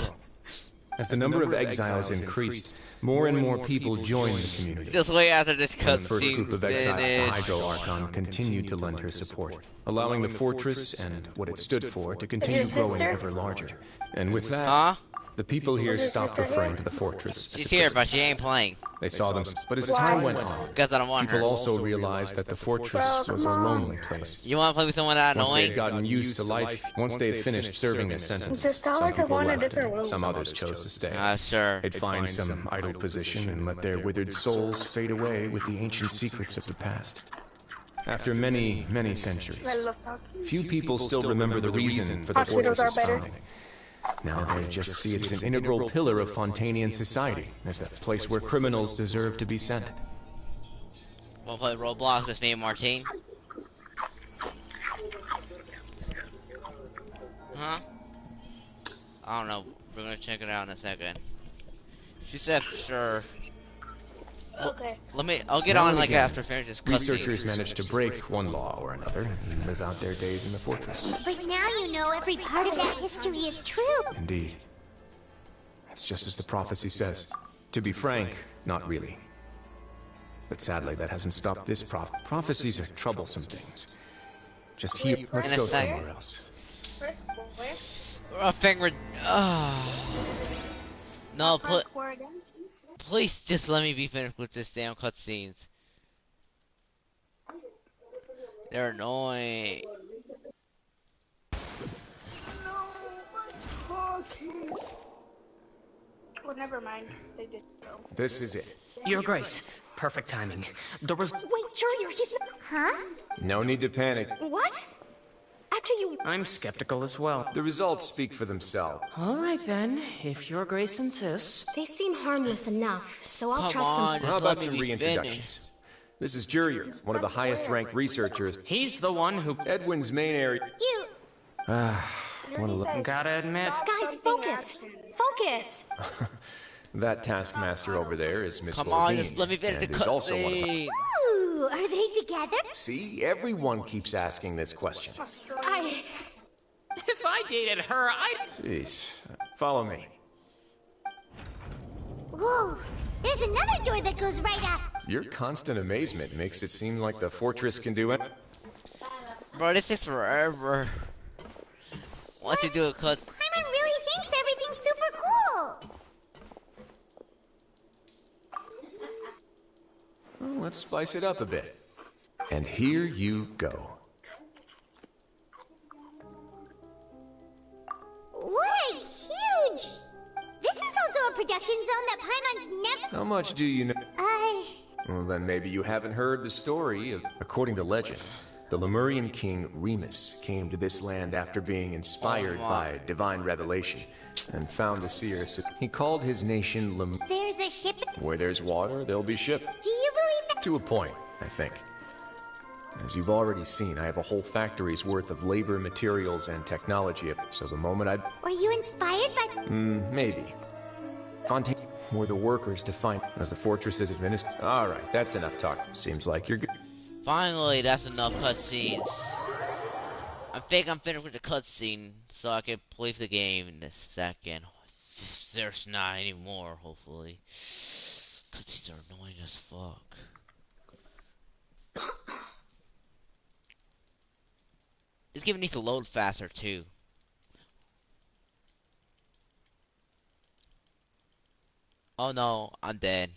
As the number of exiles increased, more and more people joined the community. Just wait after this When the first cutscene group of exiles, the finished. Hydro Archon continued to lend her support, allowing the fortress and what it stood for to continue growing ever larger. And with that, the people here stopped referring to the fortress as She's a here, prison. but she ain't playing. They saw them, but as time went on, Because I don't want people her. also realized that the fortress was a lonely place. You want to play with someone that Once they annoying? had gotten used to life, once they had finished serving their sentences, Just tell her some to people go in a left different room. and some others chose to stay. Sure. They'd find some idle position and let their withered souls fade away with the ancient secrets of the past. After many, many centuries, few people still remember the reason for the fortress's founding. Now they just see it as an integral pillar of Fontainian society, as the place where criminals deserve to be sent. Wanna play Roblox with me and Martine? Huh? I don't know. We're gonna check it out in a second. She said sure. Okay. I'll get Now on and like again, after finishing this cutscene. researchers manage to break one law or another and live out their days in the fortress. But now you know every part of that history is true. Indeed. It's just as the prophecy says. To be frank, not really. But sadly, that hasn't stopped this prophecies are troublesome things. Just here, let's go somewhere else. A finger. No, please just let me be finished with this damn cutscenes. They're annoying. Well, never mind. They did go. This is it. Your Grace, perfect timing. There was. Wait, Jurier, he's not. Huh? No need to panic. What? After you. I'm skeptical as well. The results speak for themselves. All right then, if Your Grace insists. They seem harmless enough, so I'll Come trust on, them. How just about let some me be reintroductions? finished. This is Jurier, one of the highest-ranked researchers. He's the one who. Edwin's main area. You. Gotta admit. Guys, focus! Focus! That taskmaster over there is Miss Come on, Lordine, just let me finish the and is also one of our... cutscene. Ooh, are they together? See, everyone keeps asking this question. If I dated her, I'd. Jeez, follow me. Whoa, there's another door that goes right up. Your constant amazement makes it seem like the fortress can do it. Bro, this takes forever. Once you do a cut. Paimon really thinks everything's super cool. Well, let's spice it up a bit. And here you go. What a huge... This is also a production zone that Paimon's never... How much do you know? Well, then maybe you haven't heard the story. According to legend, the Lemurian king Remus came to this land after being inspired by divine revelation and found the seers. He called his nation There's a ship... Where there's water, there'll be ship. Do you believe that? To a point, I think. As you've already seen, I have a whole factory's worth of labor, materials, and technology. So the moment I... Were you inspired by... maybe. Fontaine were the workers to find as the fortress is administered. All right, that's enough talk. Seems like you're good. Finally, that's enough cutscenes. I think I'm finished with the cutscene, so I can play the game in a second. If there's not any more, hopefully. Cutscenes are annoying as fuck. This game needs to load faster, too. Oh no, I'm dead.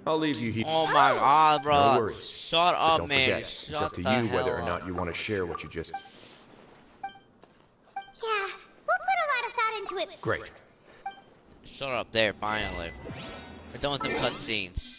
I'll leave you here. Oh my god, bro. No worries. Shut But up, don't man. forget, it's up to you whether or not you want to share what you just... Yeah, we'll put a lot of thought into it. Great. Shut up there, finally. We're done with the cutscenes.